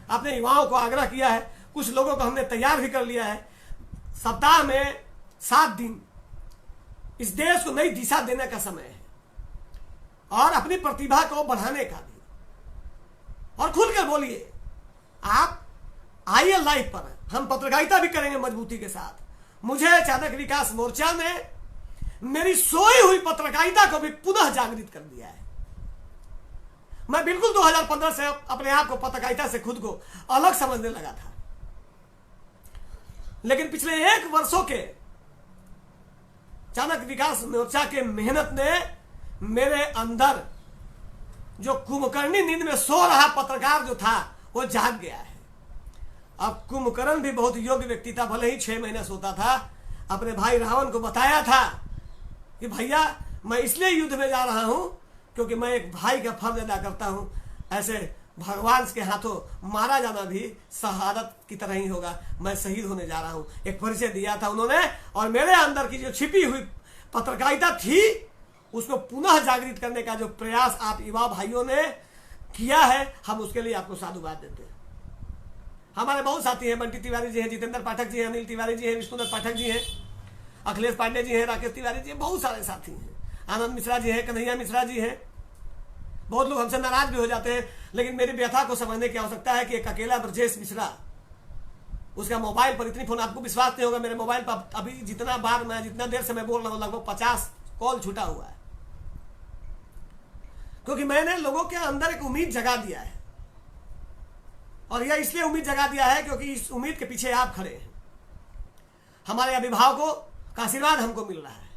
अपने युवाओं को आग्रह किया है, कुछ लोगों को हमने तैयार भी कर लिया है। सप्ताह में 7 दिन इस देश को नई दिशा देने का समय है, और अपनी प्रतिभा को बढ़ाने का भी। और खुलकर बोलिए, आप आइए लाइव पर, हम पत्रकारिता भी करेंगे मजबूती के साथ। मुझे चाणक्य विकास मोर्चा ने मेरी सोई हुई पत्रकारिता को भी पुनः जागृत कर दिया है। मैं बिल्कुल 2015 से अपने आप को पत्रकारिता से खुद को अलग समझने लगा था, लेकिन पिछले 1 वर्षों के चाणक्य विकास मोर्चा के मेहनत ने मेरे अंदर जो कुंभकर्णी नींद में सो रहा पत्रकार जो था वो जाग गया है। अब कुंभकर्ण भी बहुत योग्य व्यक्ति था, भले ही 6 महीने सोता था। अपने भाई रावण को बताया था कि भैया मैं इसलिए युद्ध में जा रहा हूं क्योंकि मैं एक भाई का फर्ज अदा करता हूं। ऐसे भगवान के हाथों मारा जाना भी शहादत की तरह ही होगा, मैं शहीद होने जा रहा हूं। एक परिचय दिया था उन्होंने, और मेरे अंदर की जो छिपी हुई पत्रकारिता थी उसको पुनः जागृत करने का जो प्रयास आप युवा भाइयों ने किया है, हम उसके लिए आपको साधुवाद देते हैं। हमारे बहुत साथी हैं, बंटी तिवारी जी हैं, जितेंद्र पाठक जी हैं, अनिल तिवारी जी हैं, विष्णुदत्त पाठक जी हैं, अखिलेश पांडे जी हैं, राकेश तिवारी जी हैं, बहुत सारे साथी हैं, आनंद मिश्रा जी हैं, कन्हैया मिश्रा जी हैं। बहुत लोग हमसे नाराज भी हो जाते हैं, लेकिन मेरी व्यथा को समझने की आवश्यकता है कि एक अकेला ब्रजेश मिश्रा, उसका मोबाइल पर इतनी फोन, आपको विश्वास नहीं होगा, मेरे मोबाइल पर अभी जितना देर से मैं बोल रहा हूं लगभग 50 कॉल छूटा हुआ है, क्योंकि मैंने लोगों के अंदर एक उम्मीद जगा दिया है। और यह इसलिए उम्मीद जगा दिया है क्योंकि इस उम्मीद के पीछे आप खड़े हैं। हमारे अभिभावकों का आशीर्वाद हमको मिल रहा है,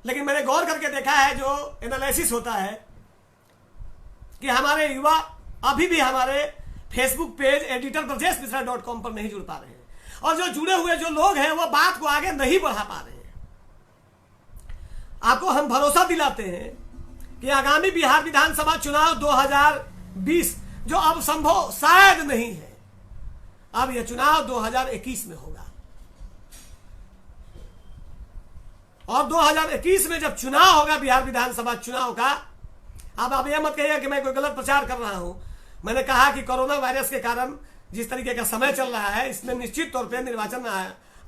लेकिन मैंने गौर करके देखा है, जो एनालिसिस होता है कि हमारे युवा अभी भी हमारे फेसबुक पेज editor.brajesmisra.com पर नहीं जुड़ पा रहे हैं, और जो जुड़े हुए जो लोग हैं वो बात को आगे नहीं बढ़ा पा रहे हैं। आपको हम भरोसा दिलाते हैं कि आगामी बिहार विधानसभा चुनाव 2020 जो अब संभव शायद नहीं है, अब यह चुनाव 2021 में होगा। और 2021 में जब चुनाव होगा बिहार विधानसभा चुनाव का, अब आप यह मत कहिए कि मैं कोई गलत प्रचार कर रहा हूं। मैंने कहा कि कोरोना वायरस के कारण जिस तरीके का समय चल रहा है, इसमें निश्चित तौर पर निर्वाचन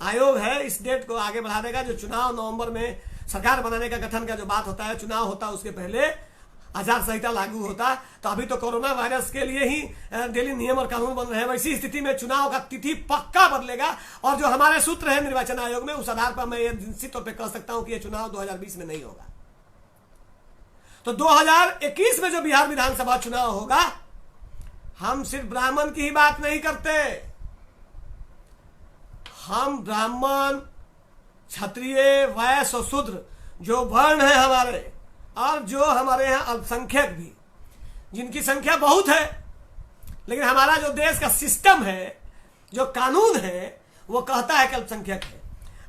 आयोग है इस डेट को आगे बढ़ा देगा। जो चुनाव नवंबर में सरकार बनाने का गठन का जो बात होता है, चुनाव होता है उसके पहले आचार संहिता लागू होता। तो अभी तो कोरोना वायरस के लिए ही डेली नियम और कानून बन रहे हैं। वैसी स्थिति में चुनाव का तिथि पक्का बदलेगा, और जो हमारे सूत्र है निर्वाचन आयोग में, उस आधार पर मैं ये निश्चित तौर पर कह सकता हूं कि यह चुनाव 2020 में नहीं होगा। तो 2021 में जो बिहार विधानसभा चुनाव होगा, हम सिर्फ ब्राह्मण की ही बात नहीं करते, हम ब्राह्मण, क्षत्रिय, वैश्य और शूद्र जो वर्ण है हमारे, और जो हमारे यहाँ अल्पसंख्यक भी, जिनकी संख्या बहुत है, लेकिन हमारा जो देश का सिस्टम है, जो कानून है, वो कहता है कि अल्पसंख्यक है।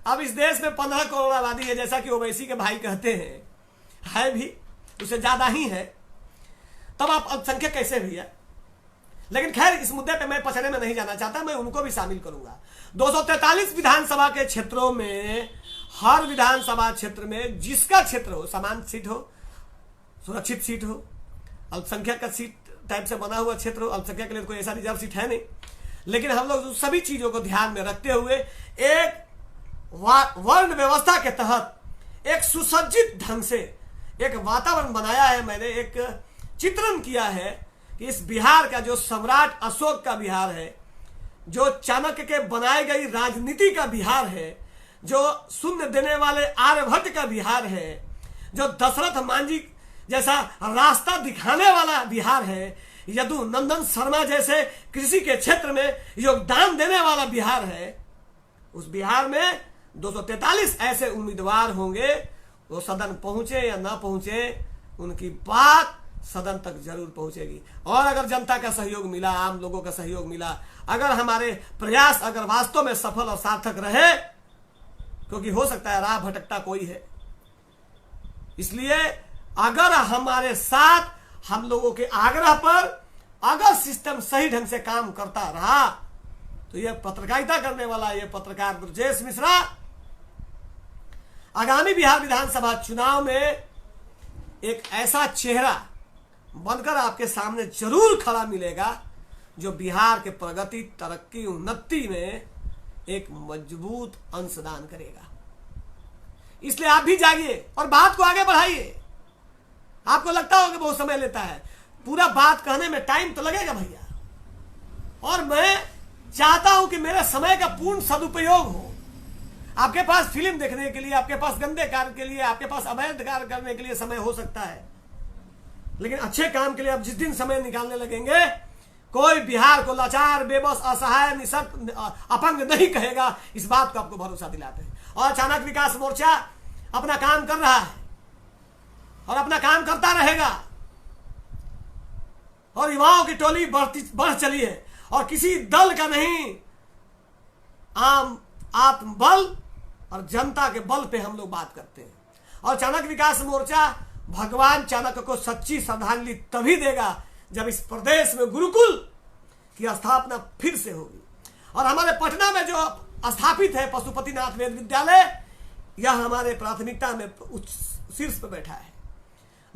अब इस देश में 15 करोड़ आबादी है, जैसा कि ओवैसी के भाई कहते हैं, है भी, उससे ज्यादा ही है, तब आप अल्पसंख्यक कैसे भैया? लेकिन खैर इस मुद्दे पे मैं पचड़े में नहीं जाना चाहता, मैं उनको भी शामिल करूंगा। 243 विधानसभा के क्षेत्रों में, हर विधानसभा क्षेत्र में जिसका क्षेत्र हो, समान सीट हो, सुरक्षित सीट हो, अल्पसंख्यक का सीट टाइप से बना हुआ क्षेत्र हो, अल्पसंख्यक के लिए कोई ऐसा रिजर्व सीट है नहीं, लेकिन हम लोग सभी चीजों को ध्यान में रखते हुए एक वर्ण व्यवस्था के तहत एक सुसज्जित ढंग से एक वातावरण बनाया है। मैंने एक चित्रण किया है कि इस बिहार का जो सम्राट अशोक का बिहार है, जो चाणक्य के बनाई गई राजनीति का बिहार है, जो शून्य देने वाले आर्यभट्ट का बिहार है, जो दशरथ मांझी जैसा रास्ता दिखाने वाला बिहार है, यदु नंदन शर्मा जैसे कृषि के क्षेत्र में योगदान देने वाला बिहार है, उस बिहार में 243 ऐसे उम्मीदवार होंगे। वो सदन पहुंचे या ना पहुंचे, उनकी बात सदन तक जरूर पहुंचेगी। और अगर जनता का सहयोग मिला, आम लोगों का सहयोग मिला, अगर हमारे प्रयास अगर वास्तव में सफल और सार्थक रहे, क्योंकि हो सकता है राह भटकता कोई है, इसलिए अगर हमारे साथ हम लोगों के आग्रह पर अगर सिस्टम सही ढंग से काम करता रहा, तो यह पत्रकारिता करने वाला यह पत्रकार ब्रजेश मिश्रा आगामी बिहार विधानसभा चुनाव में एक ऐसा चेहरा बनकर आपके सामने जरूर खड़ा मिलेगा, जो बिहार के प्रगति, तरक्की, उन्नति में एक मजबूत अंशदान करेगा। इसलिए आप भी जागिए और बात को आगे बढ़ाइए। आपको लगता होगा बहुत समय लेता है, पूरा बात कहने में टाइम तो लगेगा भैया, और मैं चाहता हूं कि मेरे समय का पूर्ण सदुपयोग हो। आपके पास फिल्म देखने के लिए, आपके पास गंदे कार्य के लिए, आपके पास अवैध कार्य करने के लिए समय हो सकता है, लेकिन अच्छे काम के लिए आप जिस दिन समय निकालने लगेंगे, कोई बिहार को लाचार, बेबस, असहाय, निशक्त, अपंग नहीं कहेगा। इस बात को आपको भरोसा दिलाते हैं। और चाणक्य विकास मोर्चा अपना काम कर रहा है और अपना काम करता रहेगा, और युवाओं की टोली बढ़ चली है, और किसी दल का नहीं, आत्मबल और जनता के बल पे हम लोग बात करते हैं। और चाणक्य विकास मोर्चा भगवान चाणक्य को सच्ची श्रद्धांजलि तभी देगा जब इस प्रदेश में गुरुकुल की स्थापना फिर से होगी। और हमारे पटना में जो स्थापित है पशुपतिनाथ वेद विद्यालय, यह हमारे प्राथमिकता में उच्च शीर्ष पर बैठा है।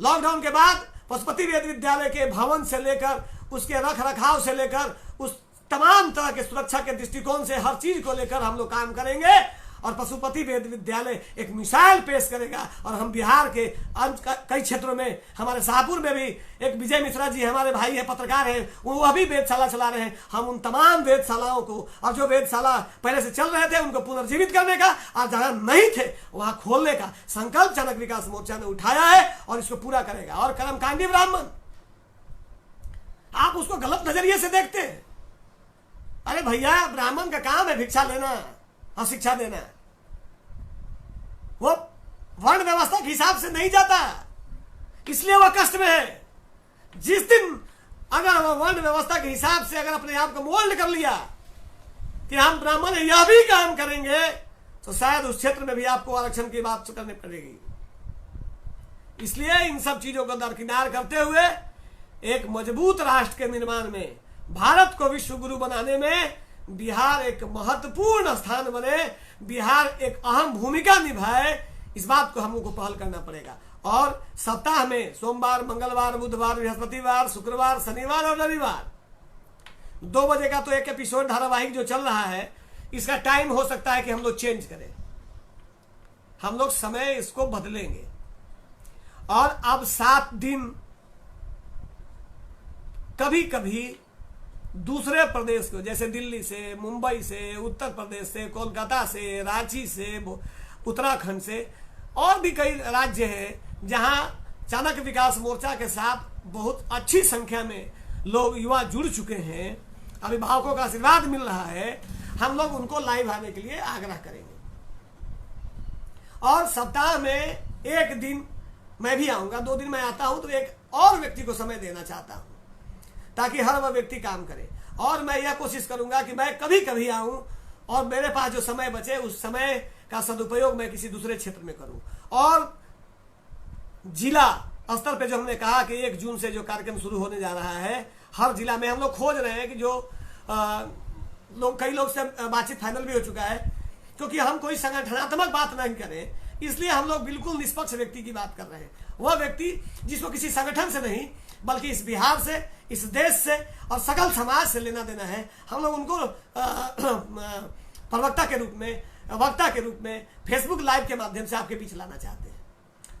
लॉकडाउन के बाद पशुपति वेद विद्यालय के भवन से लेकर उसके रख रखाव से लेकर उस तमाम तरह के सुरक्षा के दृष्टिकोण से हर चीज को लेकर हम लोग काम करेंगे, और पशुपति वेद विद्यालय एक मिसाल पेश करेगा। और हम बिहार के कई क्षेत्रों में, हमारे शाहपुर में भी एक विजय मिश्रा जी हमारे भाई है, पत्रकार हैं, वो अभी वेदशाला चला रहे हैं। हम उन तमाम वेदशालाओं को, और जो वेदशाला पहले से चल रहे थे उनको पुनर्जीवित करने का, और जहां नहीं थे वहां खोलने का संकल्प चाणक्य विकास मोर्चा ने उठाया है, और इसको पूरा करेगा। और कर्मकांडी ब्राह्मण, आप उसको गलत नजरिए से देखते हैं। अरे भैया, ब्राह्मण का काम है भिक्षा लेना और शिक्षा देना, वो वर्ण व्यवस्था के हिसाब से नहीं जाता, इसलिए वह कष्ट में है। जिस दिन अगर वर्ण व्यवस्था के हिसाब से अगर अपने आप को मोल्ड कर लिया कि हम ब्राह्मण यह भी काम करेंगे, तो शायद उस क्षेत्र में भी आपको आरक्षण की बात करनी पड़ेगी। इसलिए इन सब चीजों को दरकिनार करते हुए एक मजबूत राष्ट्र के निर्माण में, भारत को विश्व गुरु बनाने में बिहार एक महत्वपूर्ण स्थान बने, बिहार एक अहम भूमिका निभाए, इस बात को हम लोग को पहल करना पड़ेगा। और सप्ताह में सोमवार, मंगलवार, बुधवार, बृहस्पतिवार, शुक्रवार, शनिवार और रविवार 2 बजे का तो एक एपिसोड धारावाहिक जो चल रहा है, इसका टाइम हो सकता है कि हम लोग चेंज करें, हम लोग समय इसको बदलेंगे। और अब 7 दिन कभी कभी दूसरे प्रदेश को, जैसे दिल्ली से, मुंबई से, उत्तर प्रदेश से, कोलकाता से, रांची से, उत्तराखंड से और भी कई राज्य हैं जहां चाणक्य विकास मोर्चा के साथ बहुत अच्छी संख्या में लोग युवा जुड़ चुके हैं, अभिभावकों का आशीर्वाद मिल रहा है, हम लोग उनको लाइव आने के लिए आग्रह करेंगे। और सप्ताह में 1 दिन मैं भी आऊंगा, 2 दिन मैं आता हूं, तो एक और व्यक्ति को समय देना चाहता हूं ताकि हर वह व्यक्ति काम करे। और मैं यह कोशिश करूंगा कि मैं कभी कभी आऊं और मेरे पास जो समय बचे उस समय का सदुपयोग मैं किसी दूसरे क्षेत्र में करूं। और जिला स्तर पे जो हमने कहा कि 1 जून से जो कार्यक्रम शुरू होने जा रहा है, हर जिला में हम लोग खोज रहे हैं कि जो कई लोग से बातचीत फाइनल भी हो चुका है, क्योंकि हम कोई संगठनात्मक बात नहीं करें, इसलिए हम लोग बिल्कुल निष्पक्ष व्यक्ति की बात कर रहे हैं। वह व्यक्ति जिसको किसी संगठन से नहीं बल्कि इस बिहार से, इस देश से और सकल समाज से लेना देना है, हम लोग उनको प्रवक्ता के रूप में, वक्ता के रूप में फेसबुक लाइव के माध्यम से आपके बीच लाना चाहते हैं।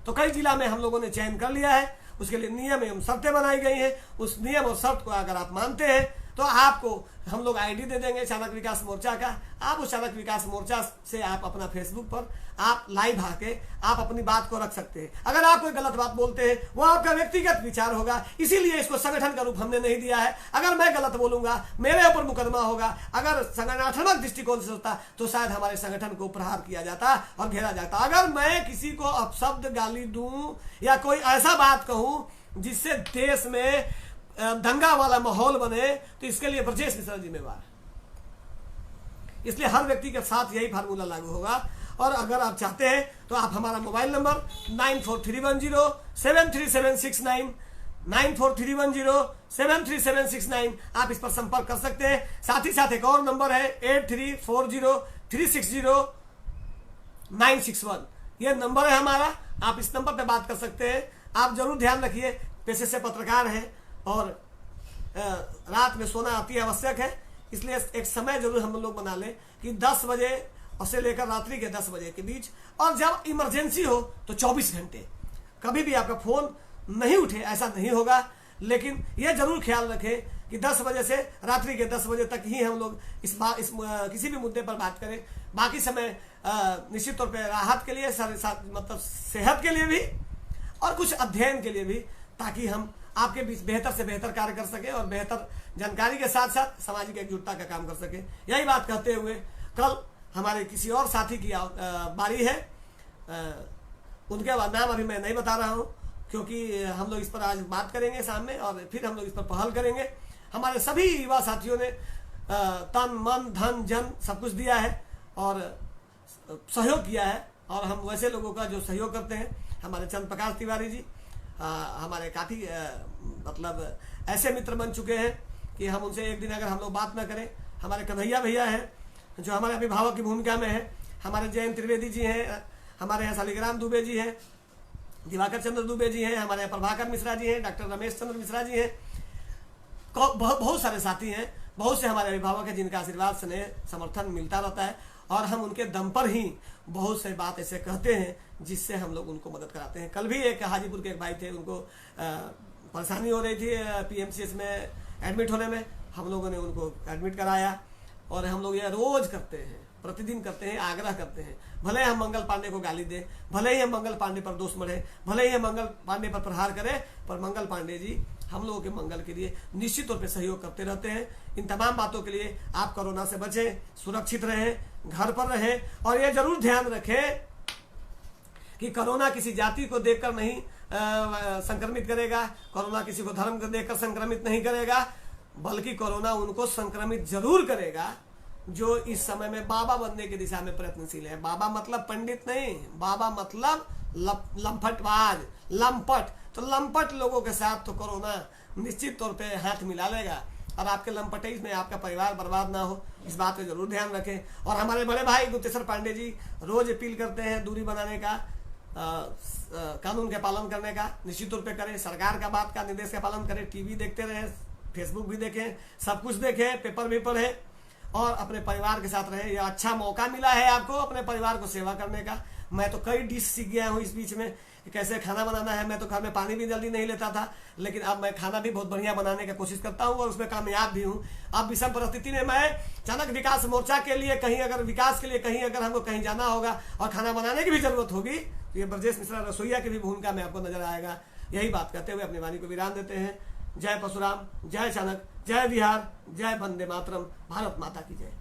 तो कई जिला में हम लोगों ने चयन कर लिया है, उसके लिए नियम एवं शर्तें बनाई गई हैं। उस नियम और शर्त को अगर आप मानते हैं तो आपको हम लोग आईडी दे देंगे चाणक्य विकास मोर्चा का। आप उस चाणक्य विकास मोर्चा से आप अपना फेसबुक पर आप लाइव आके आप अपनी बात को रख सकते हैं। अगर आप कोई गलत बात बोलते हैं वो आपका व्यक्तिगत विचार होगा, इसीलिए इसको संगठन का रूप हमने नहीं दिया है। अगर मैं गलत बोलूंगा मेरे ऊपर मुकदमा होगा। अगर संगठनात्मक दृष्टिकोण से होता तो शायद हमारे संगठन को प्रहार किया जाता और घेरा जाता। अगर मैं किसी को अपशब्द गाली दूं या कोई ऐसा बात कहूं जिससे देश में दंगा वाला माहौल बने, तो इसके लिए ब्रजेश मिश्रा जिम्मेवार। इसलिए हर व्यक्ति के साथ यही फार्मूला लागू होगा। और अगर आप चाहते हैं तो आप हमारा मोबाइल नंबर 9431073769 9431073769 आप इस पर संपर्क कर सकते हैं। साथ ही साथ एक और नंबर है 8340360961। यह नंबर है हमारा, आप इस नंबर पे बात कर सकते हैं। आप जरूर ध्यान रखिए, पेशे से पत्रकार हैं और रात में सोना अति आवश्यक है, इसलिए एक समय जरूर हम लोग बना लें कि 10 बजे और से लेकर रात्रि के 10 बजे के बीच, और जब इमरजेंसी हो तो 24 घंटे कभी भी आपका फोन नहीं उठे ऐसा नहीं होगा। लेकिन यह जरूर ख्याल रखें कि 10 बजे से रात्रि के 10 बजे तक ही हम लोग इस किसी भी मुद्दे पर बात करें। बाकी समय निश्चित तौर पर राहत के लिए, मतलब सेहत के लिए भी और कुछ अध्ययन के लिए भी, ताकि हम आपके बीच बेहतर से बेहतर कार्य कर सके और बेहतर जानकारी के साथ साथ सामाजिक एकजुटता का काम कर सके। यही बात कहते हुए कल हमारे किसी और साथी की बारी है, उनके नाम अभी मैं नहीं बता रहा हूं क्योंकि हम लोग इस पर आज बात करेंगे सामने और फिर हम लोग इस पर पहल करेंगे। हमारे सभी युवा साथियों ने तन मन धन जन सब कुछ दिया है और सहयोग किया है, और हम वैसे लोगों का जो सहयोग करते हैं, हमारे चंद्र प्रकाश तिवारी जी हमारे काफी मतलब ऐसे मित्र बन चुके हैं कि हम उनसे एक दिन अगर हम लोग बात ना करें। हमारे कन्हैया भैया हैं जो हमारे अभिभावक की भूमिका में है, हमारे जयंत त्रिवेदी जी हैं, हमारे यहाँ शालिग्राम दुबे जी हैं, दिवाकर चंद्र दुबे जी हैं, हमारे यहाँ प्रभाकर मिश्रा जी हैं, डॉक्टर रमेश चंद्र मिश्रा जी हैं, बहुत सारे साथी हैं, बहुत से हमारे अभिभावक हैं जिनका आशीर्वाद स्नेह समर्थन मिलता रहता है, और हम उनके दम पर ही बहुत से बात ऐसे कहते हैं जिससे हम लोग उनको मदद कराते हैं। कल भी एक हाजीपुर के एक भाई थे, उनको परेशानी हो रही थी PMCS में एडमिट होने में, हम लोगों ने उनको एडमिट कराया। और हम लोग यह रोज करते हैं, प्रतिदिन करते हैं, आग्रह करते हैं। भले हम मंगल पांडे को गाली दें, भले ही हम मंगल पांडे पर दोष मढ़े, भले ही हम मंगल पांडे पर प्रहार करें, पर मंगल पांडे जी हम लोगों के मंगल के लिए निश्चित तौर पे सहयोग करते रहते हैं। इन तमाम बातों के लिए आप कोरोना से बचें, सुरक्षित रहें, घर पर रहें, और ये जरूर ध्यान रखें कि कोरोना किसी जाति को देखकर नहीं संक्रमित करेगा, कोरोना किसी को धर्म को देखकर संक्रमित नहीं करेगा, बल्कि कोरोना उनको संक्रमित जरूर करेगा जो इस समय में बाबा बनने की दिशा में प्रयत्नशील है। बाबा मतलब पंडित नहीं, बाबा मतलब लंपटबाज, लंपट। तो लंपट लोगों के साथ तो कोरोना निश्चित तौर पे हाथ मिला लेगा और आपके लंपटेज में आपका परिवार बर्बाद ना हो, इस बात पे जरूर ध्यान रखें। और हमारे बड़े भाई गुप्तेश्वर पांडे जी रोज अपील करते हैं दूरी बनाने का, कानून के पालन करने का। निश्चित तौर पे करें, सरकार का बात का निर्देश का पालन करें, टीवी देखते रहें, फेसबुक भी देखें, सब कुछ देखें, पेपर भी पढ़ें और अपने परिवार के साथ रहें। यह अच्छा मौका मिला है आपको अपने परिवार को सेवा करने का। मैं तो कई डिश सीख गया हूँ इस बीच में कि कैसे खाना बनाना है। मैं तो घर में पानी भी जल्दी नहीं लेता था, लेकिन अब मैं खाना भी बहुत बढ़िया बनाने की कोशिश करता हूँ और उसमें कामयाब भी हूँ। अब विषम परिस्थिति में मैं चाणक्य विकास मोर्चा के लिए कहीं अगर विकास के लिए कहीं अगर हमको कहीं जाना होगा और खाना बनाने की भी जरूरत होगी तो ये ब्रजेश मिश्रा रसोईया की भी भूमिका में आपको नजर आएगा। यही बात कहते हुए अपनी वाणी को विराम देते हैं। जय परशुराम, जय चाणक्य, जय बिहार, जय वंदे मातरम, भारत माता की जय।